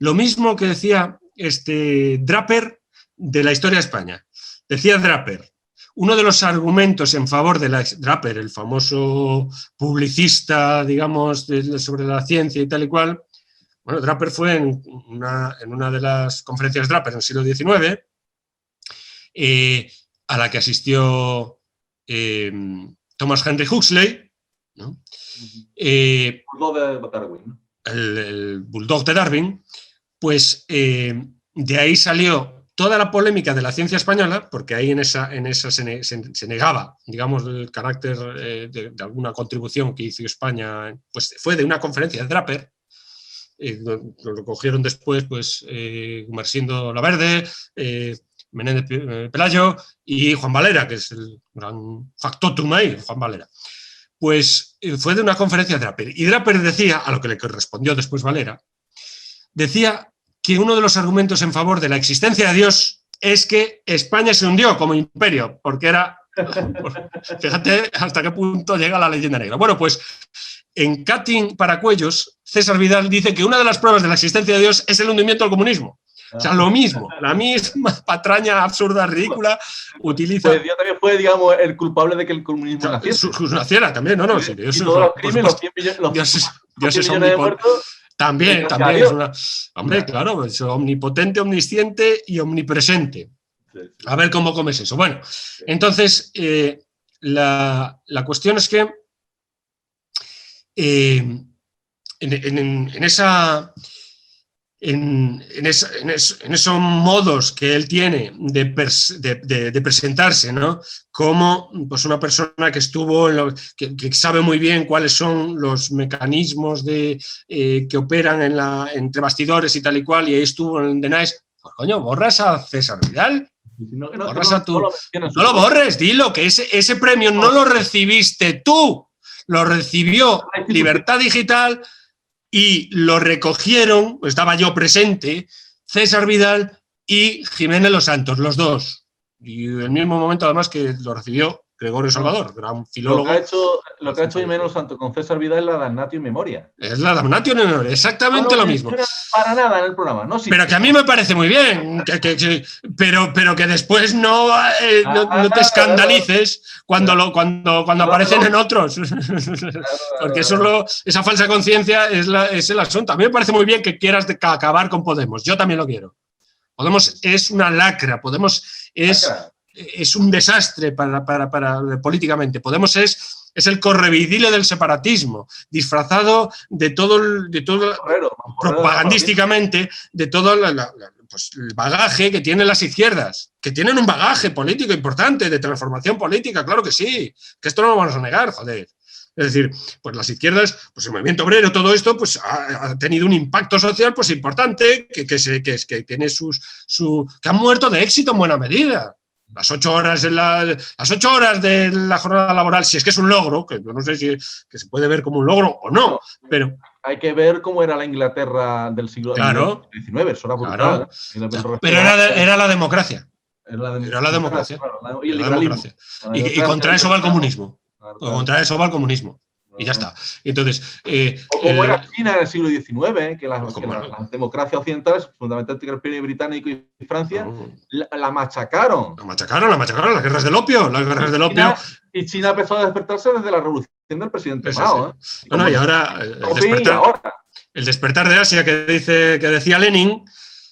lo mismo que decía Draper de la historia de España. Decía Draper, uno de los argumentos en favor de Draper, el famoso publicista, digamos, sobre la ciencia y tal y cual, bueno, Draper fue en una de las conferencias Draper en el siglo XIX, a la que asistió Thomas Henry Huxley, ¿no? El bulldog de Darwin, pues de ahí salió toda la polémica de la ciencia española, porque ahí en esa se negaba, digamos, el carácter de alguna contribución que hizo España, pues fue de una conferencia de Draper. Lo cogieron después, pues, Gumersindo Laverde, Menéndez Pelayo y Juan Valera, que es el gran factotum ahí, Juan Valera. Pues fue de una conferencia de Draper. Y Draper decía, a lo que le respondió después Valera, decía que uno de los argumentos en favor de la existencia de Dios es que España se hundió como imperio, porque era... Fíjate hasta qué punto llega la leyenda negra. Bueno, pues en Catin para Cuellos, César Vidal dice que una de las pruebas de la existencia de Dios es el hundimiento del comunismo. O sea, lo mismo, la misma patraña absurda, ridícula, utiliza... Pues Dios también fue, digamos, el culpable de que el comunismo naciera también, no. Sí, Dios, y todos los crímenes, los 100 millones, Dios es omnipotente. También es una... Hombre, claro, es omnipotente, omnisciente y omnipresente. A ver cómo comes eso. Bueno, entonces, la cuestión es que en esos modos que él tiene de presentarse, ¿no? Como pues, una persona que estuvo, que sabe muy bien cuáles son los mecanismos que operan entre bastidores y tal y cual, y ahí estuvo en The Nice. Pues, coño, borras a César Vidal. No lo borres, dilo, que ese premio no lo recibiste tú, lo recibió Libertad Digital. Y lo recogieron, estaba yo presente, César Vidal y Jiménez Los Santos, los dos. Y en el mismo momento, además, que lo recibió Gregorio Salvador, gran filólogo. Lo que ha hecho Jiménez Los Santos con César Vidal es la damnatio in memoria. Es la damnatio in memoria, exactamente lo mismo. Para nada en el programa, ¿no? Sí. Pero que a mí me parece muy bien, pero que después no te escandalices cuando aparecen en otros. Porque esa falsa conciencia es el asunto. A mí me parece muy bien que quieras acabar con Podemos. Yo también lo quiero. Podemos es una lacra. Podemos es un desastre políticamente. Podemos es el correveidile del separatismo, disfrazado de todo propagandísticamente, de todo pues, el bagaje que tienen las izquierdas, que tienen un bagaje político importante, de transformación política, claro que sí, que esto no lo vamos a negar, joder. Es decir, pues las izquierdas, pues el movimiento obrero, todo esto, pues ha tenido un impacto social pues importante, que tiene que han muerto de éxito en buena medida. Las 8 horas de la jornada laboral, si es que es un logro, que yo no sé si que se puede ver como un logro o no, pero... Hay que ver cómo era la Inglaterra del siglo XIX, eso era brutal. Claro. Pero era la democracia. Era la democracia. Claro, y el liberalismo. Y contra eso va el comunismo. Contra eso va el comunismo. Y ya está. Entonces, o como era China en el siglo XIX, que las democracias occidentales, fundamentalmente el Imperio Británico y Francia, la machacaron. La machacaron, las guerras del opio. Y China empezó a despertarse desde la revolución del presidente Mao. Y ahora el despertar de Asia que decía Lenin,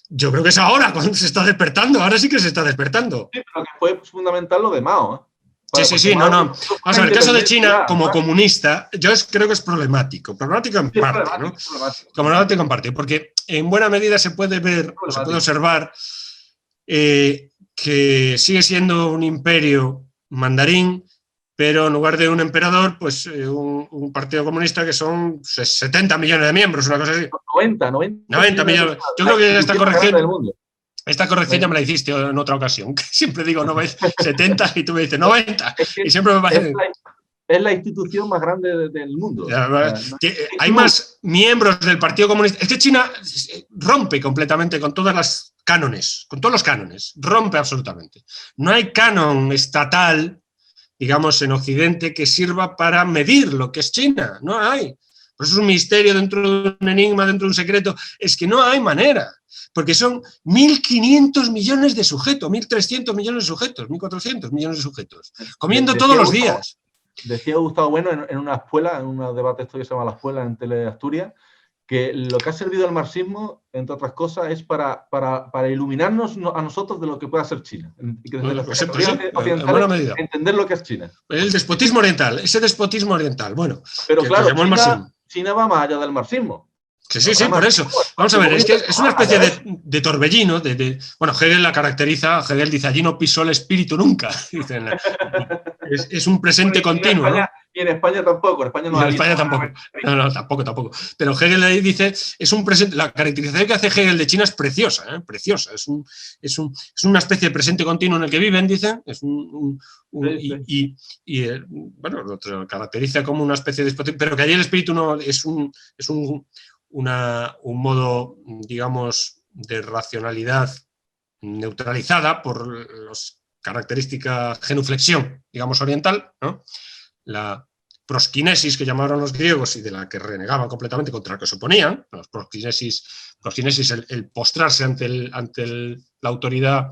yo creo que es ahora cuando se está despertando. Ahora sí que se está despertando. Sí, pero que fue fundamental lo de Mao. Sí, no. Vamos a ver, el caso de China como comunista, yo creo que es problemático en parte, ¿no? Problemático en parte, porque en buena medida se puede ver, se puede observar que sigue siendo un imperio mandarín, pero en lugar de un emperador, pues un partido comunista que son 70 millones de miembros, una cosa así. 90 millones. Yo creo que esta corrección ya me la hiciste en otra ocasión, que siempre digo 70 y tú me dices 90. Y siempre me parece... Es la institución más grande del mundo. Hay más miembros del Partido Comunista. Es que China rompe completamente con todos los cánones, rompe absolutamente. No hay canon estatal, digamos, en Occidente que sirva para medir lo que es China. No hay. Pues es un misterio dentro de un enigma, dentro de un secreto. Es que no hay manera, porque son 1.500 millones de sujetos, 1.300 millones de sujetos, 1.400 millones de sujetos, comiendo todos los días. Decía Gustavo Bueno en una escuela, en un debate esto que se llama La Escuela en Teleasturias, que lo que ha servido el marxismo, entre otras cosas, es para iluminarnos a nosotros de lo que pueda ser China. Y que desde las occidentales entender lo que es China. El despotismo oriental, ese despotismo oriental, bueno. Pero claro, China va más allá del marxismo. Sí, por eso. Vamos a ver, es que es una especie de torbellino. Bueno, Hegel la caracteriza, Hegel dice, allí no pisó el espíritu nunca. Dicen, es un presente continuo, ¿no? Y en España tampoco, en España no. En España tampoco. No, tampoco. Pero Hegel ahí dice, es un presente, la caracterización que hace Hegel de China es preciosa, preciosa. Es una especie de presente continuo en el que viven, dicen. Bueno, lo caracteriza como una especie de despotismo, pero que allí el espíritu no es un modo, digamos, de racionalidad neutralizada por las características genuflexión, digamos, oriental, ¿no? La proskinesis que llamaron los griegos y de la que renegaban completamente, contra la que se oponían, los proskinesis, el postrarse ante la autoridad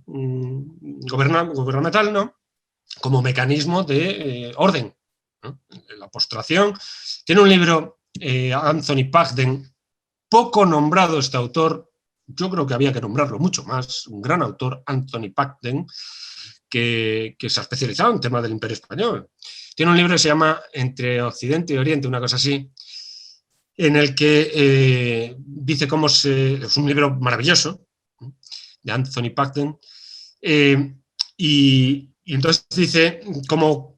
gubernamental, ¿no? Como mecanismo de orden, ¿no? La postración. Tiene un libro, Anthony Pagden, poco nombrado este autor, yo creo que había que nombrarlo mucho más, un gran autor, Anthony Pagden, que se ha especializado en temas del Imperio Español. Tiene un libro que se llama Entre Occidente y Oriente, una cosa así, en el que dice cómo es un libro maravilloso, de Anthony Pagden, y entonces dice cómo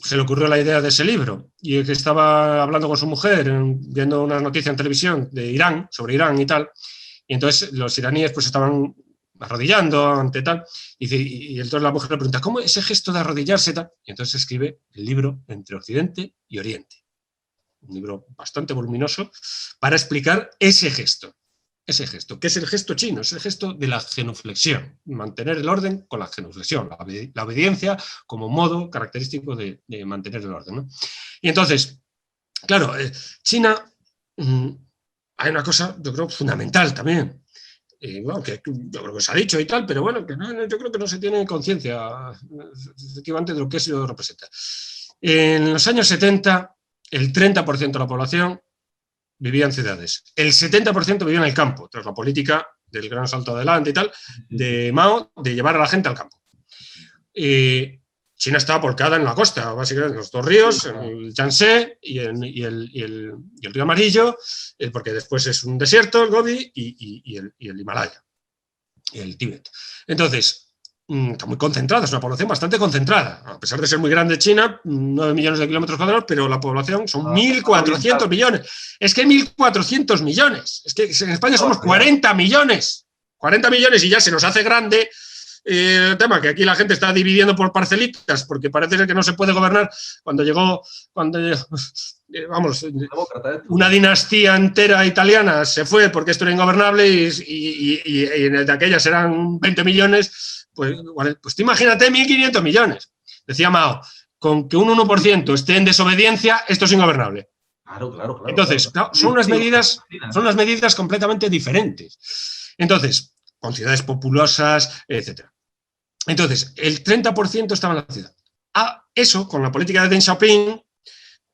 se le ocurrió la idea de ese libro, y que estaba hablando con su mujer, viendo una noticia en televisión de Irán, sobre Irán y tal, y entonces los iraníes pues estaban arrodillando ante tal, y entonces la mujer le pregunta, ¿cómo ese gesto de arrodillarse tal? Y entonces escribe el libro Entre Occidente y Oriente, un libro bastante voluminoso para explicar ese gesto, que es el gesto chino, es el gesto de la genuflexión, mantener el orden con la genuflexión, la obediencia como modo característico de mantener el orden, ¿no? Y entonces, claro, China, hay una cosa, yo creo, fundamental también, bueno, que yo creo que se ha dicho y tal, pero bueno, que no, yo creo que no se tiene conciencia efectivamente de lo que eso representa. En los años 70, el 30% de la población vivía en ciudades. El 70% vivía en el campo, tras la política del gran salto adelante y tal, de Mao, de llevar a la gente al campo. China estaba volcada en la costa, básicamente en los dos ríos, el Yangtze y el río Amarillo, porque después es un desierto, el Gobi, y el Himalaya, y el Tíbet. Entonces, está muy concentrada, es una población bastante concentrada, a pesar de ser muy grande China, 9 millones de kilómetros cuadrados, pero la población son 1.400 millones. Es que 1.400 millones, es que en España somos 40 millones, 40 millones y ya se nos hace grande. El tema que aquí la gente está dividiendo por parcelitas porque parece ser que no se puede gobernar cuando llegó vamos, una dinastía entera italiana se fue porque esto era ingobernable y de aquellas eran 20 millones, pues tú imagínate 1.500 millones. Decía Mao, con que un 1% esté en desobediencia, esto es ingobernable. Claro. Entonces, son unas medidas completamente diferentes. Entonces, con ciudades populosas, etc. Entonces, el 30% estaba en la ciudad. Eso, con la política de Deng Xiaoping,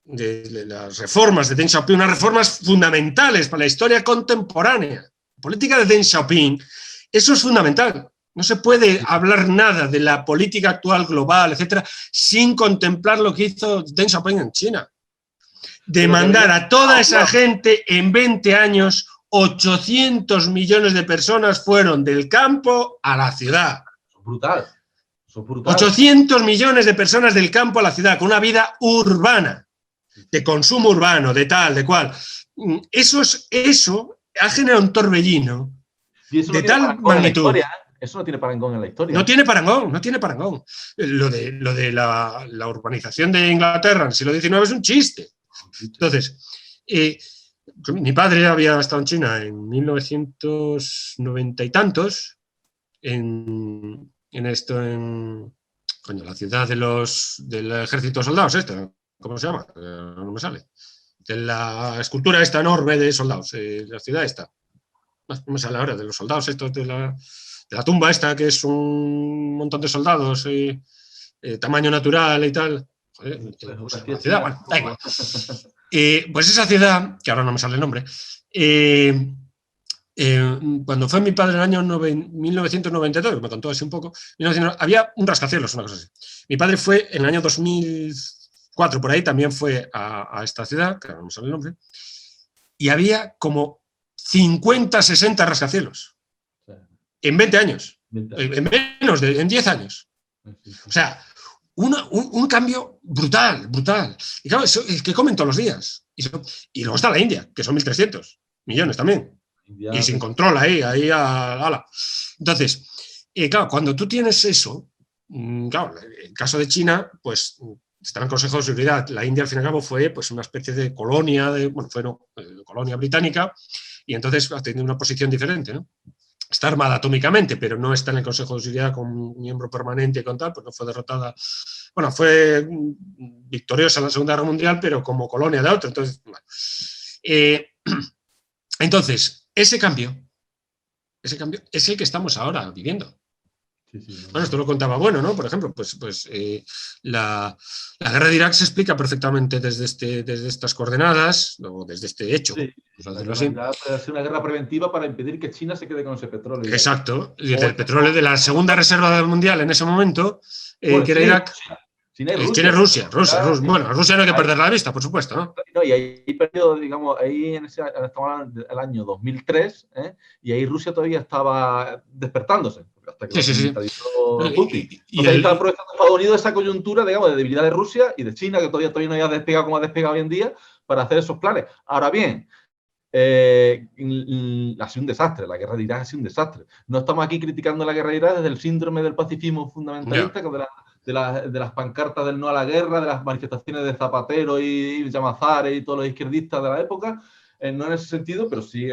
de las reformas de Deng Xiaoping, unas reformas fundamentales para la historia contemporánea. La política de Deng Xiaoping, eso es fundamental. No se puede hablar nada de la política actual global, etcétera, sin contemplar lo que hizo Deng Xiaoping en China. De mandar a toda esa gente en 20 años, 800 millones de personas fueron del campo a la ciudad. Brutal. 800 millones de personas del campo a la ciudad, con una vida urbana, de consumo urbano, de tal, de cual. Eso ha generado un torbellino de tal magnitud. Eso no tiene parangón en la historia. No tiene parangón. Lo de la urbanización de Inglaterra en el siglo XIX es un chiste. Entonces, mi padre había estado en China en 1990 y tantos, en la ciudad del ejército de soldados, ¿cómo se llama? No me sale. la escultura esta enorme de soldados, la ciudad esta. No me sale ahora, de los soldados estos, de la tumba esta, que es un montón de soldados, tamaño natural y tal. Joder, la ciudad, bueno, da igual. Pues esa ciudad, que ahora no me sale el nombre, cuando fue mi padre en el año 1992, me contó así un poco, había un rascacielos, una cosa así. Mi padre fue en el año 2004, por ahí, también fue a esta ciudad, que ahora no me sale el nombre, y había como 50, 60 rascacielos en 20 años, en 10 años. O sea, un cambio brutal, brutal. Y claro, eso es que comen todos los días. Y luego está la India, que son 1.300 millones también. Y sin control ahí ala. Entonces, claro, cuando tú tienes eso, claro, en el caso de China, pues está en el Consejo de Seguridad. La India, al fin y al cabo, fue pues, una especie de colonia, colonia británica, y entonces ha tenido una posición diferente, ¿no? Está armada atómicamente, pero no está en el Consejo de Seguridad como miembro permanente y con tal, pues no fue derrotada. Bueno, fue victoriosa en la Segunda Guerra Mundial, pero como colonia de otro. Entonces, entonces ese cambio es el que estamos ahora viviendo. Bueno, esto lo contaba Bueno, ¿no? Por ejemplo, la guerra de Irak se explica perfectamente desde estas coordenadas, o desde este hecho. Sí, es una guerra preventiva para impedir que China se quede con ese petróleo. Exacto. Y el petróleo de la segunda reserva mundial en ese momento, que era Irak. China y Rusia. Bueno, Rusia no hay que perder la vista, por supuesto, ¿no? No, y ahí perdió, digamos, estamos hablando del año 2003, y ahí Rusia todavía estaba despertándose. Hasta que Putin. Ahí estaba aprovechando Estados Unidos esa coyuntura, digamos, de debilidad de Rusia y de China, que todavía no había despegado como ha despegado hoy en día, para hacer esos planes. Ahora bien, ha sido un desastre, la guerra de Irak ha sido un desastre. No estamos aquí criticando la guerra de Irak desde el síndrome del pacifismo fundamentalista, que de las pancartas del no a la guerra, de las manifestaciones de Zapatero y Llamazares y todos los izquierdistas de la época, no en ese sentido, pero sí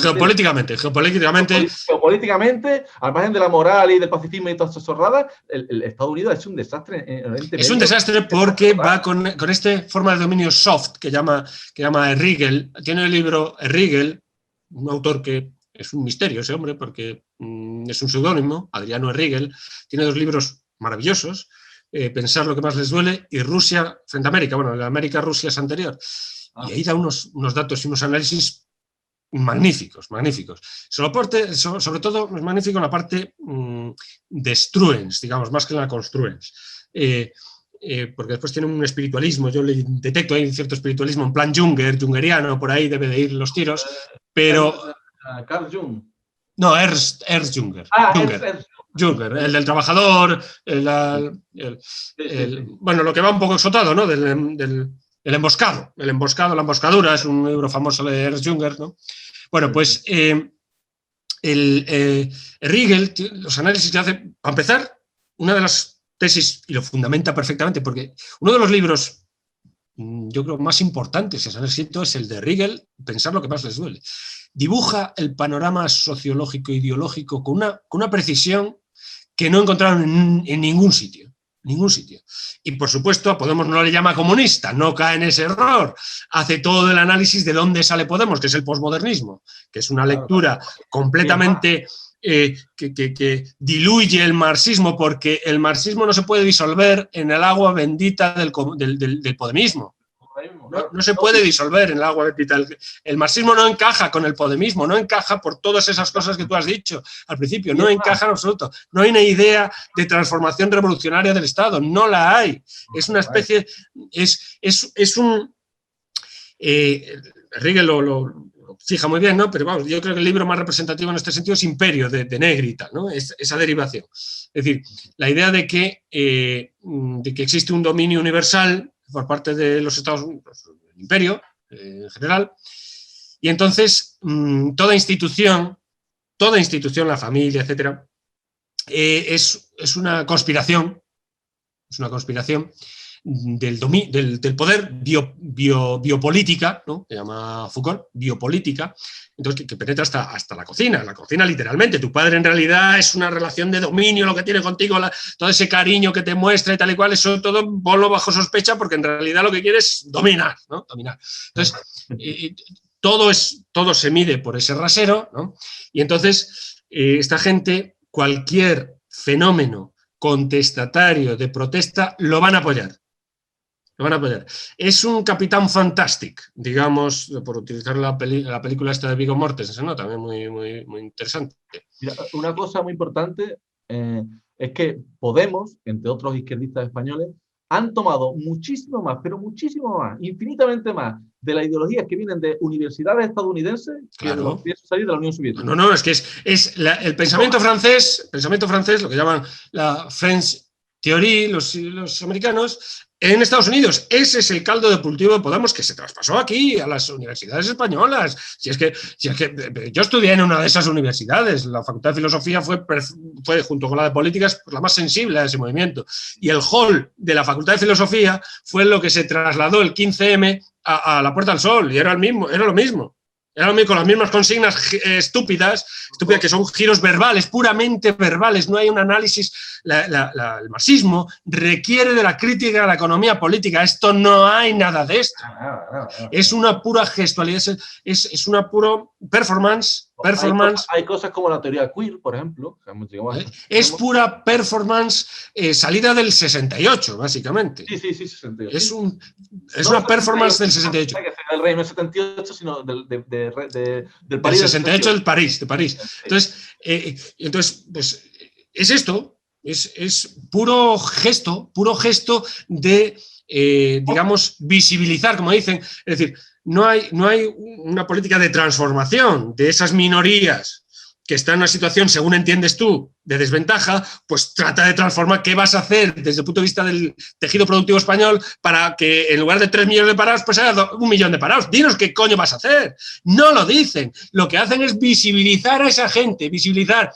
geopolíticamente. Geopolíticamente, al margen de la moral y del pacifismo y todas esas zorradas, el Estados Unidos es un desastre. Es un desastre porque va con esta forma de dominio soft que llama Errigel. Tiene el libro Errigel, un autor que es un misterio ese hombre porque es un seudónimo, Adriano Errigel. Tiene 2 libros maravillosos, Pensar lo que más les duele y Rusia frente a América. Bueno, la América-Rusia es anterior. Y ahí da unos datos y unos análisis magníficos. Sobre todo es magnífico en la parte de Struens, digamos, más que en la construens. Porque después tiene un espiritualismo, yo le detecto ahí cierto espiritualismo en plan jungeriano, por ahí debe de ir los tiros, pero... Carl Jung. No, Ernst Junger. Junger, el del trabajador, bueno, lo que va un poco exotado, ¿no? Del emboscado. La emboscadura, es un libro famoso de Ernst Junger, ¿no? Bueno, pues Riegel, los análisis que hace, para empezar, una de las tesis, y lo fundamenta perfectamente, porque uno de los libros, yo creo, más importantes, es el de Riegel, Pensar lo que más les duele. Dibuja el panorama sociológico e ideológico con una precisión que no encontraron en ningún sitio. Y por supuesto a Podemos no le llama comunista, no cae en ese error. Hace todo el análisis de dónde sale Podemos, que es el posmodernismo, que es una lectura completamente que diluye el marxismo, porque el marxismo no se puede disolver en el agua bendita del podemismo. No se puede disolver en el agua bendita. El marxismo no encaja con el podemismo, no encaja por todas esas cosas que tú has dicho al principio, no encaja en absoluto. No hay una idea de transformación revolucionaria del Estado, no la hay. Es una especie, es un... Riegel lo fija muy bien, ¿no? Pero vamos, yo creo que el libro más representativo en este sentido es Imperio, de Negrita, ¿no? Esa derivación. Es decir, la idea de que existe un dominio universal por parte de los Estados Unidos, el imperio en general, y entonces toda institución, la familia, etcétera, es una conspiración del poder biopolítica, ¿no? Que llama Foucault, biopolítica, entonces que penetra hasta la cocina literalmente. Tu padre en realidad es una relación de dominio, lo que tiene contigo, todo ese cariño que te muestra y tal y cual, eso todo ponlo bajo sospecha porque en realidad lo que quieres es dominar, ¿no? Dominar. Entonces, todo se mide por ese rasero, ¿no? Y entonces, esta gente, cualquier fenómeno contestatario de protesta, lo van a apoyar. Lo van a apoyar. Es un Capitán Fantastic, digamos, por utilizar la película esta de Viggo Mortensen, ¿no? También muy interesante. Mira, una cosa muy importante es que Podemos, entre otros izquierdistas españoles, han tomado muchísimo más, pero muchísimo más, infinitamente más, de las ideologías que vienen de universidades estadounidenses que de los que piensan salir de la Unión Soviética. No, es que es el pensamiento francés, lo que llaman la French Theory, los americanos, en Estados Unidos. Ese es el caldo de cultivo de Podemos que se traspasó aquí a las universidades españolas. Si es que yo estudié en una de esas universidades, la Facultad de Filosofía fue junto con la de Políticas, la más sensible a ese movimiento. Y el hall de la Facultad de Filosofía fue lo que se trasladó el 15M a la Puerta del Sol, y era lo mismo. Era con las mismas consignas estúpidas, que son giros verbales, puramente verbales, no hay un análisis. El marxismo requiere de la crítica de la economía política, esto no hay nada de esto. Es una pura gestualidad, es una pura performance. Hay cosas como la teoría queer, por ejemplo. Es pura performance salida del 68, básicamente. Sí, 68. Es una performance del 68. No del Reino del 78, sino del París. Del 68 de París. Entonces, pues, es esto, es puro gesto de, digamos, visibilizar, como dicen, es decir, no hay una política de transformación de esas minorías que están en una situación, según entiendes tú, de desventaja, pues trata de transformar. ¿Qué vas a hacer desde el punto de vista del tejido productivo español para que en lugar de 3 millones de parados, pues haya 1 millón de parados? Dinos qué coño vas a hacer. No lo dicen. Lo que hacen es visibilizar a esa gente, visibilizar.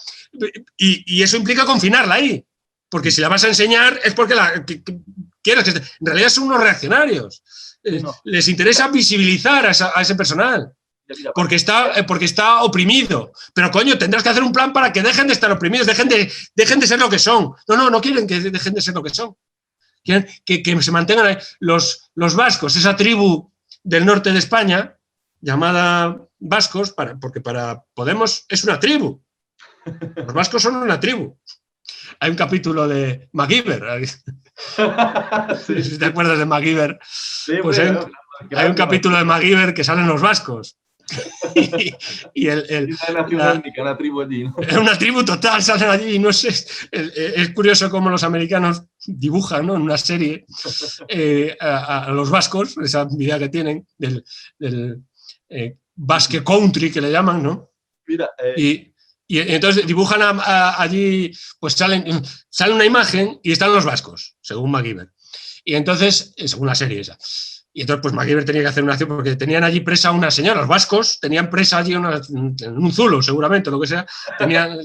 Y eso implica confinarla ahí. Porque si la vas a enseñar es porque quieres que en realidad son unos reaccionarios. No. Les interesa visibilizar a ese personal. Porque está oprimido. Pero coño, tendrás que hacer un plan para que dejen de estar oprimidos, dejen de ser lo que son. No quieren que dejen de ser lo que son. Quieren que se mantengan ahí. Los vascos, esa tribu del norte de España, llamada vascos, porque para Podemos es una tribu. Los vascos son una tribu. Hay un capítulo de MacGyver. Sí. Si te acuerdas de MacGyver, sí, pues hay un capítulo de MacGyver que salen los vascos. y una tribu allí, ¿no? Es una tribu total, salen allí y no sé. Es curioso cómo los americanos dibujan, ¿no?, en una serie a los vascos, esa idea que tienen del Basque Country, que le llaman, ¿no? Mira, y entonces dibujan allí, pues sale una imagen y están los vascos, según MacGyver. Y entonces, según la serie esa. Y entonces, pues MacGyver tenía que hacer una acción porque tenían allí presa a una señora. Los vascos tenían presa allí un zulo, seguramente, lo que sea.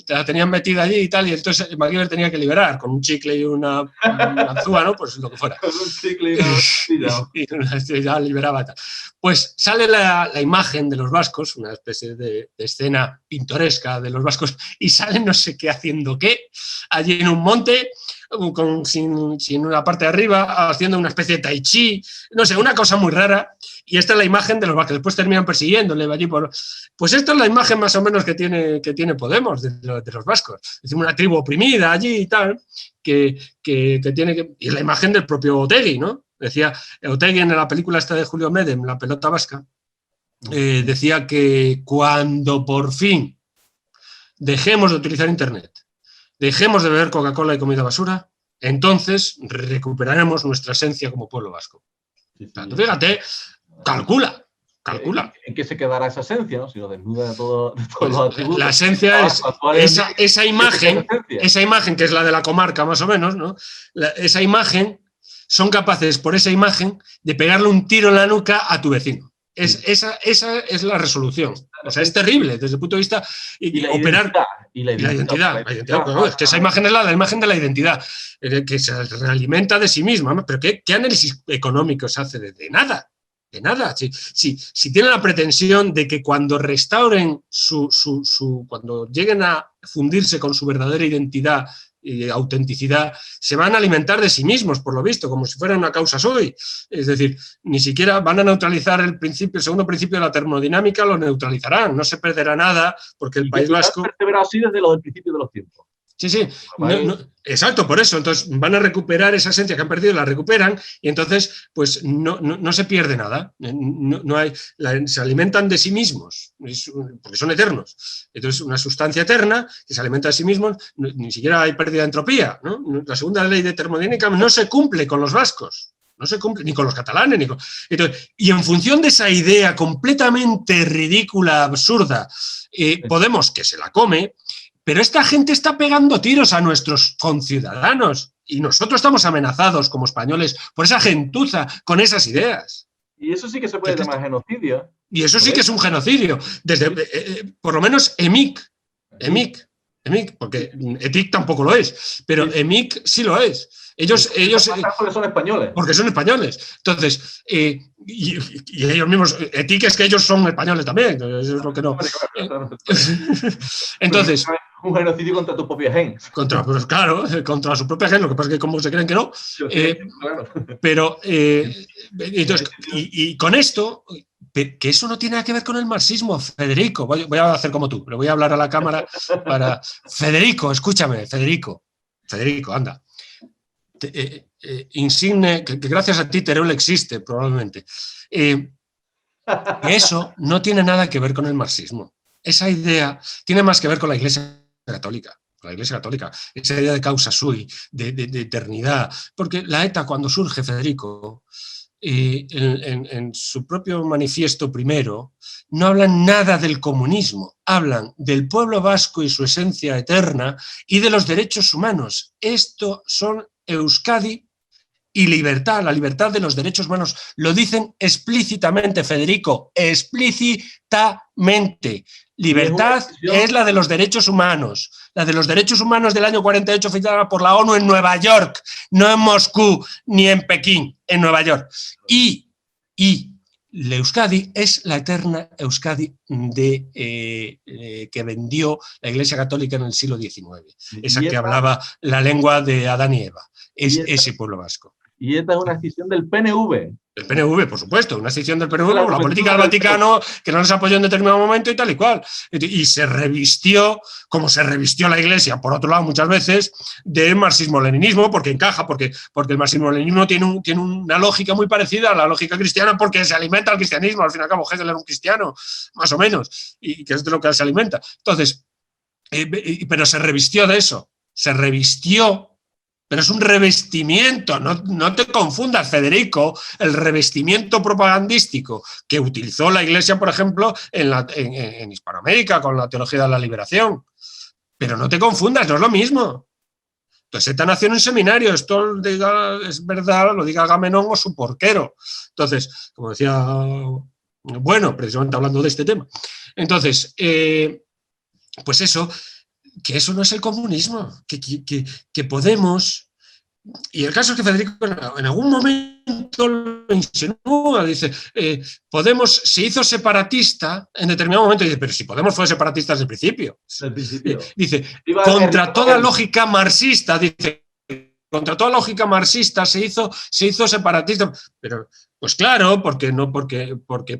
La tenían metida allí y tal. Y entonces MacGyver tenía que liberar con un chicle y una anzúa, ¿no? Pues lo que fuera. Con un chicle y una y ya liberaba y tal. Pues sale la imagen de los vascos, una especie de escena pintoresca de los vascos, y salen no sé qué haciendo qué, allí en un monte, sin una parte de arriba, haciendo una especie de tai chi, no sé, una cosa muy rara. Y esta es la imagen de los vascos. Después terminan persiguiéndole allí Pues esta es la imagen más o menos que tiene Podemos de los vascos. Es decir, una tribu oprimida allí y tal, que tiene que... Y la imagen del propio Otegi, ¿no? Decía Otegi en la película esta de Julio Medem, La pelota vasca, decía que cuando por fin dejemos de utilizar Internet, dejemos de beber Coca-Cola y comida basura, entonces recuperaremos nuestra esencia como pueblo vasco. Sí. Fíjate, calcula. ¿En qué se quedará esa esencia, no? Si lo desnuda de todos los atributos. La esencia es esa imagen que es la de la comarca más o menos, ¿no? Esa imagen, son capaces por esa imagen de pegarle un tiro en la nuca a tu vecino. Esa es la resolución. O sea, es terrible desde el punto de vista y la operar. identidad. La identidad, es que esa imagen es la imagen de la identidad, que se realimenta de sí misma. ¿Pero qué análisis económico se hace? De nada. De nada. Si tienen la pretensión de que cuando restauren cuando lleguen a fundirse con su verdadera identidad y autenticidad, se van a alimentar de sí mismos, por lo visto, como si fuera una causa sui. Es decir, ni siquiera van a neutralizar el segundo principio de la termodinámica, lo neutralizarán, no se perderá nada, porque el País Vasco... perseverado así desde el principio de los tiempos. Sí, exacto, por eso. Entonces van a recuperar esa esencia que han perdido, la recuperan y entonces pues no se pierde nada. Se alimentan de sí mismos, porque son eternos. Entonces una sustancia eterna que se alimenta de sí mismos, ni siquiera hay pérdida de entropía, ¿no? La segunda ley de termodinámica no se cumple con los vascos. No se cumple ni con los catalanes. Entonces, y en función de esa idea completamente ridícula, absurda, Podemos, que se la come, pero esta gente está pegando tiros a nuestros conciudadanos y nosotros estamos amenazados como españoles por esa gentuza con esas ideas. Y eso sí que se puede llamar genocidio. Y eso sí que es un genocidio. Desde, por lo menos EMIC, porque ETIC tampoco lo es, pero EMIC sí lo es. Ellos porque son españoles. Porque son españoles. Entonces, y ellos mismos, ETIC es que ellos son españoles también. Eso es lo que no. Entonces, un genocidio contra tu propia gen. Pues claro, contra su propia gen, lo que pasa es que como se creen que no. Pero, entonces, y con esto, que eso no tiene nada que ver con el marxismo, Federico. Voy a hacer como tú, le voy a hablar a la cámara para... Federico, escúchame, Federico, anda. Insigne, que gracias a ti Teruel existe, probablemente. Eso no tiene nada que ver con el marxismo. Esa idea tiene más que ver con la Iglesia Católica. Esa idea de causa sui, de eternidad. Porque la ETA, cuando surge, Federico, en su propio manifiesto primero, no hablan nada del comunismo, hablan del pueblo vasco y su esencia eterna y de los derechos humanos. Esto son Euskadi y libertad, la libertad de los derechos humanos. Lo dicen explícitamente, Federico, explícitamente. Libertad es la de los derechos humanos. La de los derechos humanos del año 48 oficiada por la ONU en Nueva York, no en Moscú ni en Pekín, en Nueva York. Y la Euskadi es la eterna Euskadi que vendió la Iglesia Católica en el siglo XIX. Esa que hablaba la lengua de Adán y Eva. Es ese pueblo vasco. Y esta es una decisión del PNV. El PNV, por supuesto, una decisión del PNV por la política del Vaticano que no les apoyó en determinado momento y tal y cual. Y se revistió, como se revistió la Iglesia, por otro lado, muchas veces, de marxismo-leninismo, porque encaja, porque el marxismo-leninismo tiene una lógica muy parecida a la lógica cristiana, porque se alimenta al cristianismo. Al fin y al cabo, Hegel era un cristiano, más o menos, y que es de lo que se alimenta. Entonces, pero se revistió de eso, pero es un revestimiento, no te confundas, Federico, el revestimiento propagandístico que utilizó la Iglesia, por ejemplo, en Hispanoamérica con la teología de la liberación. Pero no te confundas, no es lo mismo. Entonces, ETA nació en un seminario, esto es verdad, lo diga Agamenón o su porquero. Entonces, como decía, bueno, precisamente hablando de este tema. Entonces, pues eso... que eso no es el comunismo, que Podemos, y el caso es que Federico en algún momento lo insinúa, dice, Podemos se hizo separatista en determinado momento, y dice, pero si Podemos fue separatista desde el principio. Dice, contra toda lógica marxista, se hizo separatista, pero pues claro, porque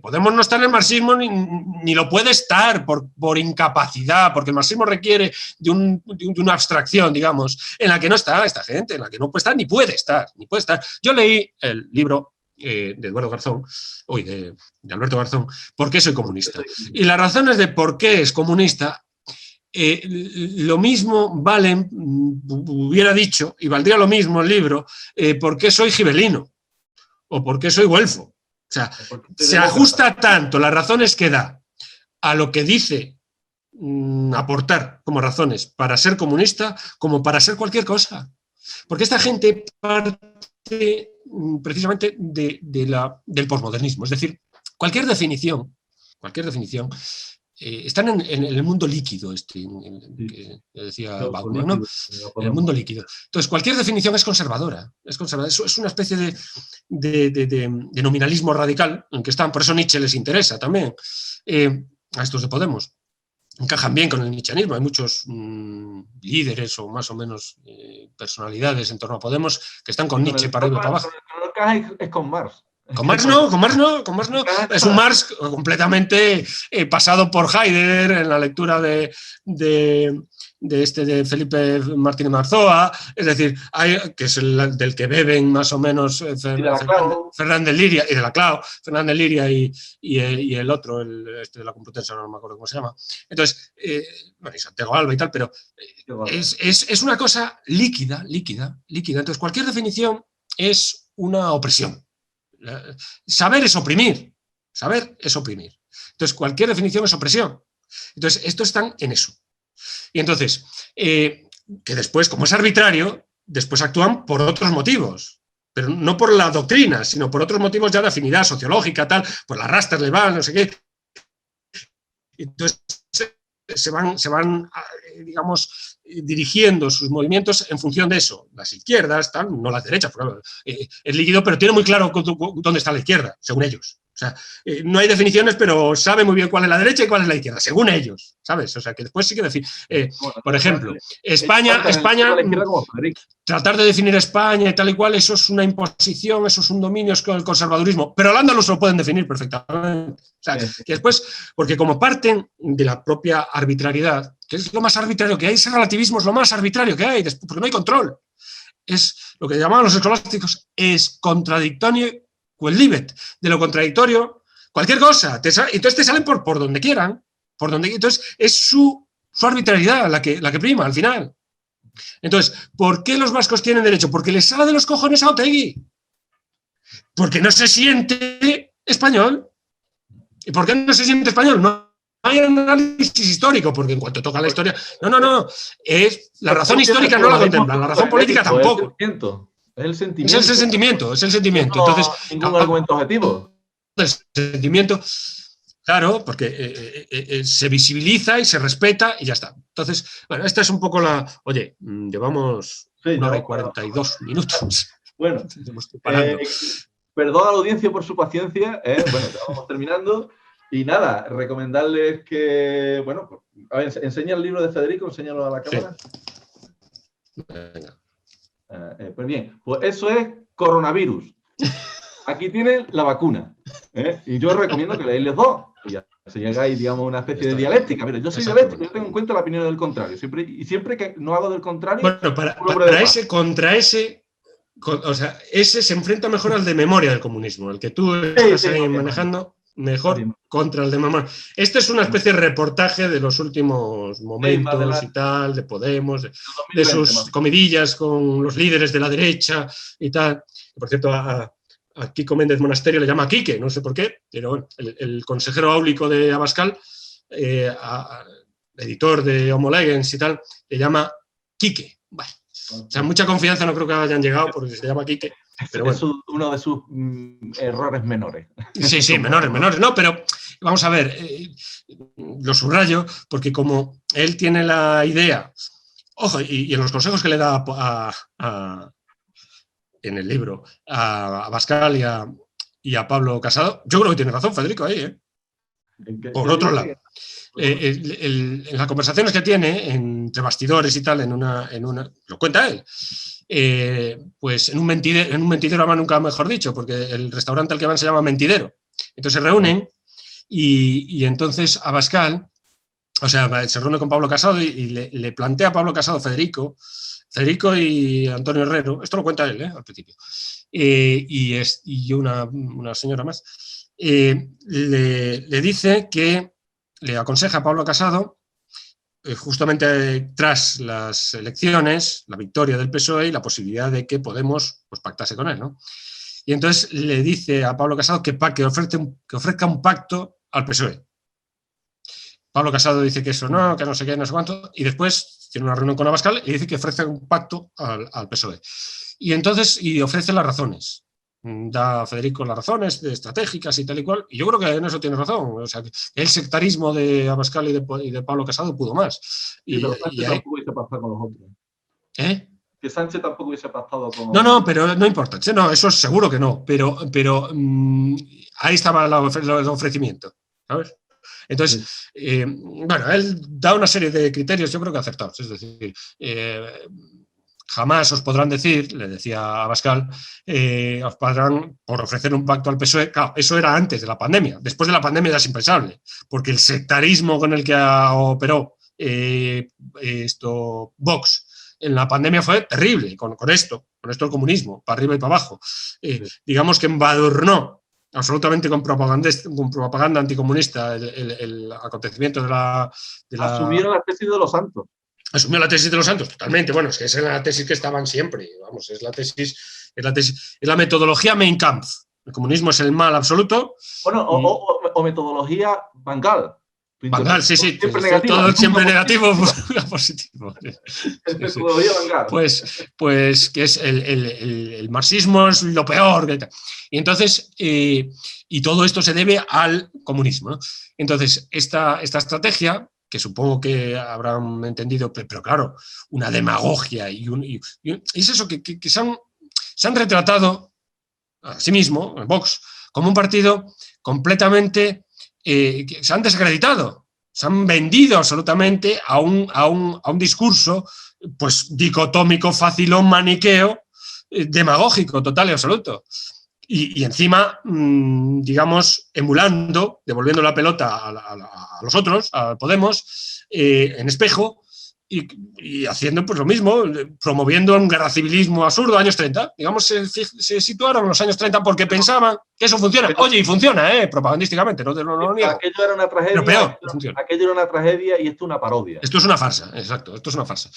Podemos no está en el marxismo ni lo puede estar por incapacidad, porque el marxismo requiere de una abstracción, digamos, en la que no está esta gente, en la que no puede estar ni puede estar. Yo leí el libro de Eduardo Garzón, de Alberto Garzón, ¿Por qué soy comunista? Y las razones de por qué es comunista, lo mismo hubiera dicho, y valdría lo mismo el libro, ¿por qué soy gibelino? O por qué soy güelfo. O sea, se ajusta tanto las razones que da a lo que dice aportar como razones para ser comunista como para ser cualquier cosa. Porque esta gente parte precisamente del posmodernismo. Es decir, cualquier definición, están en el mundo líquido, que decía Bauman, ¿no? En el mundo líquido. Entonces, cualquier definición es conservadora. Es una especie de nominalismo radical en que están, por eso Nietzsche les interesa también, a estos de Podemos. Encajan bien con el nietzscheanismo. Hay muchos líderes o más o menos personalidades en torno a Podemos que están con Nietzsche para arriba y para abajo. Es con Marx. Con Marx no. Es un Marx completamente pasado por Heidegger en la lectura de Felipe Martínez Marzoa, es decir, que es del que beben más o menos Fernández Liria y de Laclau, Fernández Liria y el otro, de la Complutense, no me acuerdo cómo se llama. Entonces, bueno, y Santiago Alba y tal, pero es una cosa líquida. Entonces, cualquier definición es una opresión. Saber es oprimir. Entonces, cualquier definición es opresión. Entonces, estos están en eso. Y entonces, que después, como es arbitrario, después actúan por otros motivos, pero no por la doctrina, sino por otros motivos ya de afinidad sociológica, tal, pues las rastas le van, no sé qué. Entonces, se van, digamos, dirigiendo sus movimientos en función de eso. Las izquierdas, tal, no las derechas, porque es líquido, pero tiene muy claro dónde está la izquierda, según ellos. O sea, no hay definiciones, pero sabe muy bien cuál es la derecha y cuál es la izquierda, según ellos, ¿sabes? O sea, que después sí que decir, por ejemplo, España, tratar de definir España y tal y cual, eso es una imposición, eso es un dominio, es con el conservadurismo, pero al andaluz lo pueden definir perfectamente. O sea, que después, porque como parten de la propia arbitrariedad, que es lo más arbitrario que hay, ese relativismo es lo más arbitrario que hay, porque no hay control. Es lo que llamaban los escolásticos, es contradictorio quel libet, de lo contradictorio, cualquier cosa, entonces te salen por donde quieran, entonces es su arbitrariedad la que prima al final. Entonces, ¿por qué los vascos tienen derecho? Porque les sale de los cojones a Otegi, porque no se siente español. ¿Y por qué no se siente español? No hay análisis histórico, porque en cuanto toca la historia, no, es la razón histórica no la contemplan, la razón política tampoco. Es el sentimiento. Es el sentimiento. No, entonces, ningún argumento objetivo. El sentimiento, claro, porque se visibiliza y se respeta y ya está. Entonces, bueno, esta es un poco la... Oye, llevamos 1 hora y 42 minutos. Bueno, perdón a la audiencia por su paciencia. Bueno, vamos terminando. Y nada, recomendarles que... Bueno, a ver, enseña el libro de Federico, enséñalo a la cámara. Sí. Venga. Pues bien, pues eso es coronavirus. Aquí tienen la vacuna. Y yo os recomiendo que leáis los dos. Y ya se llegáis, digamos, a una especie de dialéctica. Mira, yo soy dialéctico, yo tengo en cuenta la opinión del contrario. Siempre que no hago del contrario... Bueno, contra ese, o sea, ese se enfrenta mejor al de memoria del comunismo, el que tú estás ahí manejando. Mejor contra el de memoria. Este es una especie de reportaje de los últimos momentos y tal, de Podemos, de sus comidillas con los líderes de la derecha y tal. Por cierto, a Kiko Méndez Monasterio le llama Quique, no sé por qué, pero bueno, el consejero áulico de Abascal, editor de Homo Legens y tal, le llama Quique. Bueno, o sea, mucha confianza no creo que hayan llegado porque se llama Quique. Pero bueno. Es uno de sus errores menores. Sí, menores, no, pero vamos a ver, lo subrayo porque como él tiene la idea, ojo, y en los consejos que le da en el libro a Abascal y a Pablo Casado, yo creo que tiene razón Federico ahí, Por otro lado, en las conversaciones que tiene entre bastidores y tal, en una lo cuenta él. Pues en un mentidero, además nunca mejor dicho, porque el restaurante al que van se llama Mentidero. Entonces se reúnen y entonces Abascal, o sea, se reúne con Pablo Casado y le plantea a Pablo Casado Federico y Antonio Herrero, esto lo cuenta él al principio, y una señora más, le dice que le aconseja a Pablo Casado, justamente tras las elecciones, la victoria del PSOE y la posibilidad de que Podemos pues, pactase con él, ¿no? Y entonces le dice a Pablo Casado que ofrezca un pacto al PSOE. Pablo Casado dice que eso no, que no sé qué, no sé cuánto, y después tiene una reunión con Abascal y dice que ofrece un pacto al PSOE. Y entonces ofrece las razones. da a Federico las razones estratégicas y tal y cual, y yo creo que en eso tiene razón. O sea, el sectarismo de Abascal y de Pablo Casado pudo más. Sí, pero Sánchez tampoco hubiese pasado con los otros. Que Sánchez tampoco hubiese pasado con... No, pero no importa. No, eso seguro que no, pero ahí estaba el ofrecimiento, ¿sabes? Entonces, bueno, él da una serie de criterios, yo creo que acertados. Es decir, jamás os podrán decir, le decía a Abascal, os podrán por ofrecer un pacto al PSOE. Claro, eso era antes de la pandemia. Después de la pandemia ya es impensable, porque el sectarismo con el que operó Vox en la pandemia fue terrible, con esto el comunismo, para arriba y para abajo. Digamos que embadurnó absolutamente con propaganda anticomunista el acontecimiento de la... Asumieron la tesis de los santos. Asumió la tesis de los santos, totalmente. Bueno, es que esa es la tesis que estaban siempre. Vamos, es la metodología Mein Kampf. El comunismo es el mal absoluto. Bueno, o metodología Bangal. Bangal, sí. Siempre negativo. Todo siempre negativo, positivo. Metodología Bangal. Pues que es el marxismo es lo peor. Y entonces, y todo esto se debe al comunismo, ¿no? Entonces, esta estrategia, que supongo que habrán entendido, pero claro, una demagogia y es eso que se han retratado a sí mismo, en Vox, como un partido completamente... que se han desacreditado, se han vendido absolutamente a un discurso pues dicotómico, facilón, maniqueo, demagógico, total y absoluto. Y encima, digamos, emulando, devolviendo la pelota a los otros, a Podemos, en espejo, y haciendo pues lo mismo, promoviendo un guerra civilismo absurdo, años 30. Digamos, se situaron en los años 30 porque pensaban que eso funciona. Oye, y funciona, propagandísticamente, no niego. Aquello era una tragedia. Pero peor, aquello era una tragedia y esto una parodia. Esto es una farsa, exacto, esto es una farsa.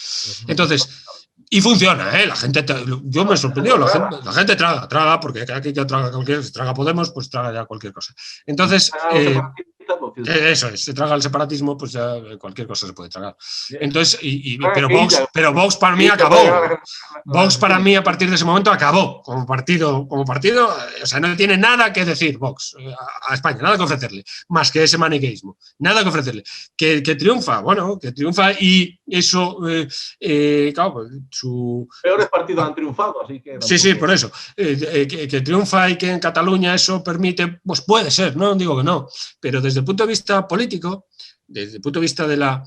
Entonces, y funciona, la gente, yo me sorprendió, la gente traga, porque aquí ya traga Podemos, pues traga ya cualquier cosa. Entonces, eso es, se traga el separatismo, pues ya cualquier cosa se puede tragar. Entonces, pero Vox para mí acabó. Vox para mí a partir de ese momento acabó como partido, o sea, no tiene nada que decir Vox a España, nada que ofrecerle, más que ese maniqueísmo, nada que ofrecerle. Que triunfa, bueno, que triunfa y eso, claro, su... Peores partidos han triunfado, así que... Sí, por eso. Que triunfa y que en Cataluña eso permite, pues puede ser, no digo que no, pero desde el punto de vista político, desde el punto de vista de lo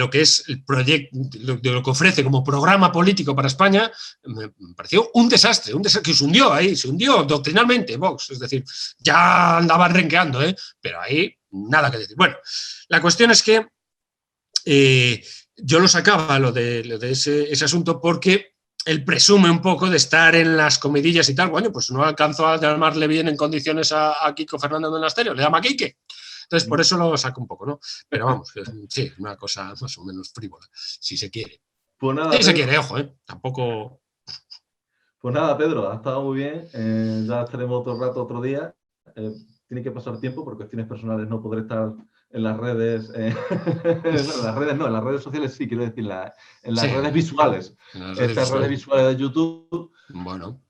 que es el proyecto, de lo que ofrece como programa político para España, me pareció un desastre que se hundió doctrinalmente Vox, es decir, ya andaba renqueando, pero ahí nada que decir. Bueno, la cuestión es que yo lo sacaba lo de ese asunto porque él presume un poco de estar en las comidillas y tal. Bueno, pues no alcanzó a llamarle bien en condiciones a Kiko Fernández Monasterio, le llama Quique. Entonces, por eso lo saco un poco, ¿no? Pero vamos, sí, una cosa más o menos frívola, si se quiere. Pues nada, si se quiere, ojo, tampoco... Pues nada, Pedro, ha estado muy bien. Ya estaremos otro rato, otro día. Tiene que pasar tiempo, por cuestiones personales no podré estar en las redes, en las redes sociales sí, quiero decir, en las redes visuales. Estas redes visuales de YouTube. Bueno,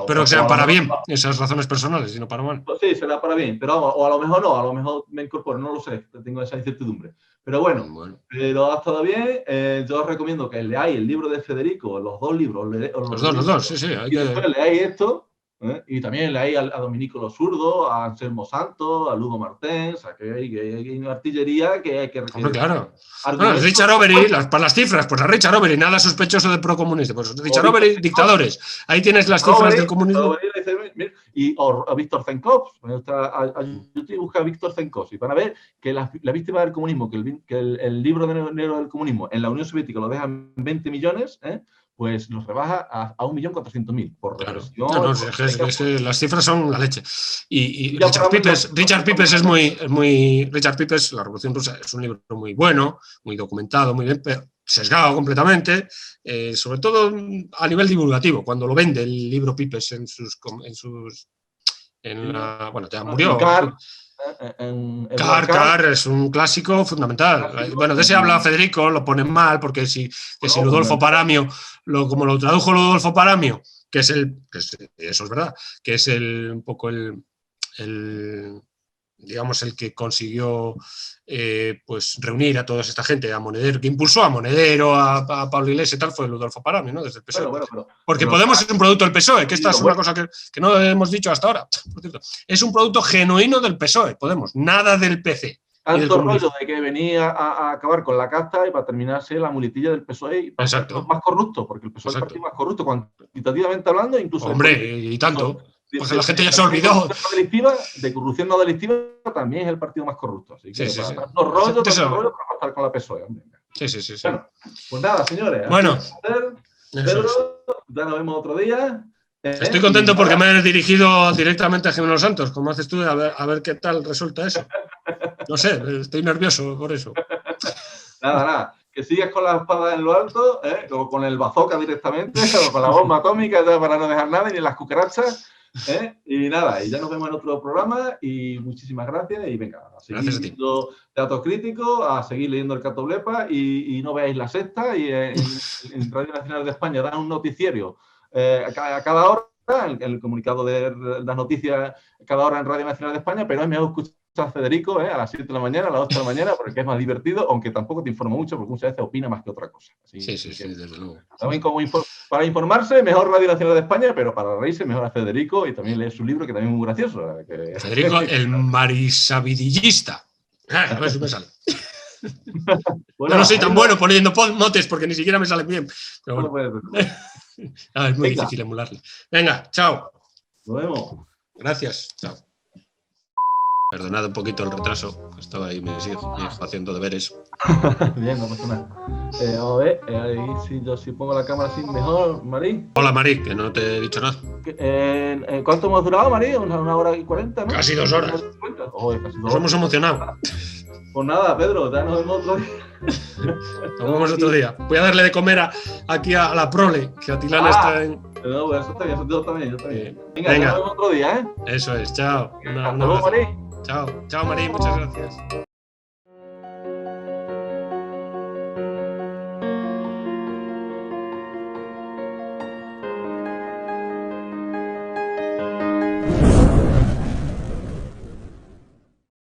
pero que sean para bien, esas razones personales, y no para mal. Pues sí, será para bien, pero vamos, o a lo mejor no, a lo mejor me incorporo, no lo sé, tengo esa incertidumbre. Pero bueno. Pero ha estado bien. Yo os recomiendo que leáis el libro de Federico, los dos libros. Los dos, sí. Y después leáis esto. Y también leí a Dominico Lo Zurdo, a Anselmo Santos, a Ludo Martens, o sea, que hay una artillería que hay que... Hombre, claro. Bueno, Richard Overy, para las cifras, pues a Richard Overy, nada sospechoso de procomunista. Pues Richard Overy, dictadores. Ahí tienes las cifras del comunismo. Y a Víctor Zenkov, a YouTube busca a Víctor Zenkov y van a ver que la víctima del comunismo, que el libro negro del comunismo en la Unión Soviética lo dejan 20 millones, pues nos rebaja a 1.400.000 por represión. Claro. Las cifras son la leche. Y Richard Pipes es muy... Richard Pipes, La Revolución Rusa, es un libro muy bueno, muy documentado, muy bien, pero sesgado completamente, sobre todo a nivel divulgativo, cuando lo vende el libro Pipes bueno, ya murió. Car es un clásico fundamental. Bueno, de ese habla Federico, lo ponen mal, porque si Ludolfo Paramio, como lo tradujo Ludolfo Paramio, eso es verdad, que es un poco digamos, el que consiguió pues reunir a toda esta gente, a Monedero, que impulsó a Monedero, a Pablo Iglesias y tal, fue Ludolfo Parami, ¿no? Desde el PSOE. Porque Podemos es un producto del PSOE, que esta es una cosa que no hemos dicho hasta ahora, por cierto. Es un producto genuino del PSOE, Podemos, nada del PC. Tanto rollo de que venía a acabar con la casta y para terminarse la muletilla del PSOE y para ser más corrupto, porque el PSOE es el partido más corrupto, cuantitativamente hablando, incluso... Hombre, y tanto, porque la gente ya se olvidó. De corrupción no delictiva también es el partido más corrupto. Así que tanto rollo para estar con la PSOE. Hombre. Sí. Bueno, pues nada, señores. Bueno. Pedro, ya nos vemos otro día. Estoy contento porque me he dirigido directamente a Gemelo Santos, como haces tú, a ver qué tal resulta eso. No sé, estoy nervioso por eso. Nada. Que sigas con la espada en lo alto, o con el bazooka directamente, o con la bomba atómica, ya para no dejar nada, ni las cucarachas. Y nada, y ya nos vemos en otro programa. Y muchísimas gracias. Y venga, a seguir viendo Teatro Crítico, a seguir leyendo el Catoblepa y no veáis La Sexta. Y en Radio Nacional de España dan un noticiero a cada hora, el comunicado de las noticias cada hora en Radio Nacional de España, pero es mejor escuchar a Federico a las 7 de la mañana, a las 8 de la mañana, porque es más divertido, aunque tampoco te informa mucho, porque muchas veces opina más que otra cosa. Así, sí, desde luego. También para informarse, mejor Radio Nacional de España, pero para reírse, mejor a Federico y también leer su libro, que también es muy gracioso. Federico, el marisabidillista. A ver si me sale. Bueno, no soy tan bueno poniendo motes porque ni siquiera me sale bien. Pero bueno. Es muy difícil emularle. Venga, chao. Nos vemos. Gracias, chao. Perdonad un poquito el retraso, estaba ahí mi hijo haciendo deberes. Bien, no pasa nada. A ver, ahí si pongo la cámara así mejor, Marí. Hola, Marí, que no te he dicho nada. ¿Cuánto hemos durado, Marí? Una hora y 40, ¿no? Casi 2 horas. Nos hemos emocionado. Pues nada, Pedro, ya nos vemos otro día. Nos vemos otro día. Voy a darle de comer aquí a la prole, que Atilana está en... No, eso está bien, yo también. Venga, nos vemos otro día, Eso es, chao. Hasta luego, Marí. Chao, Marí, muchas gracias.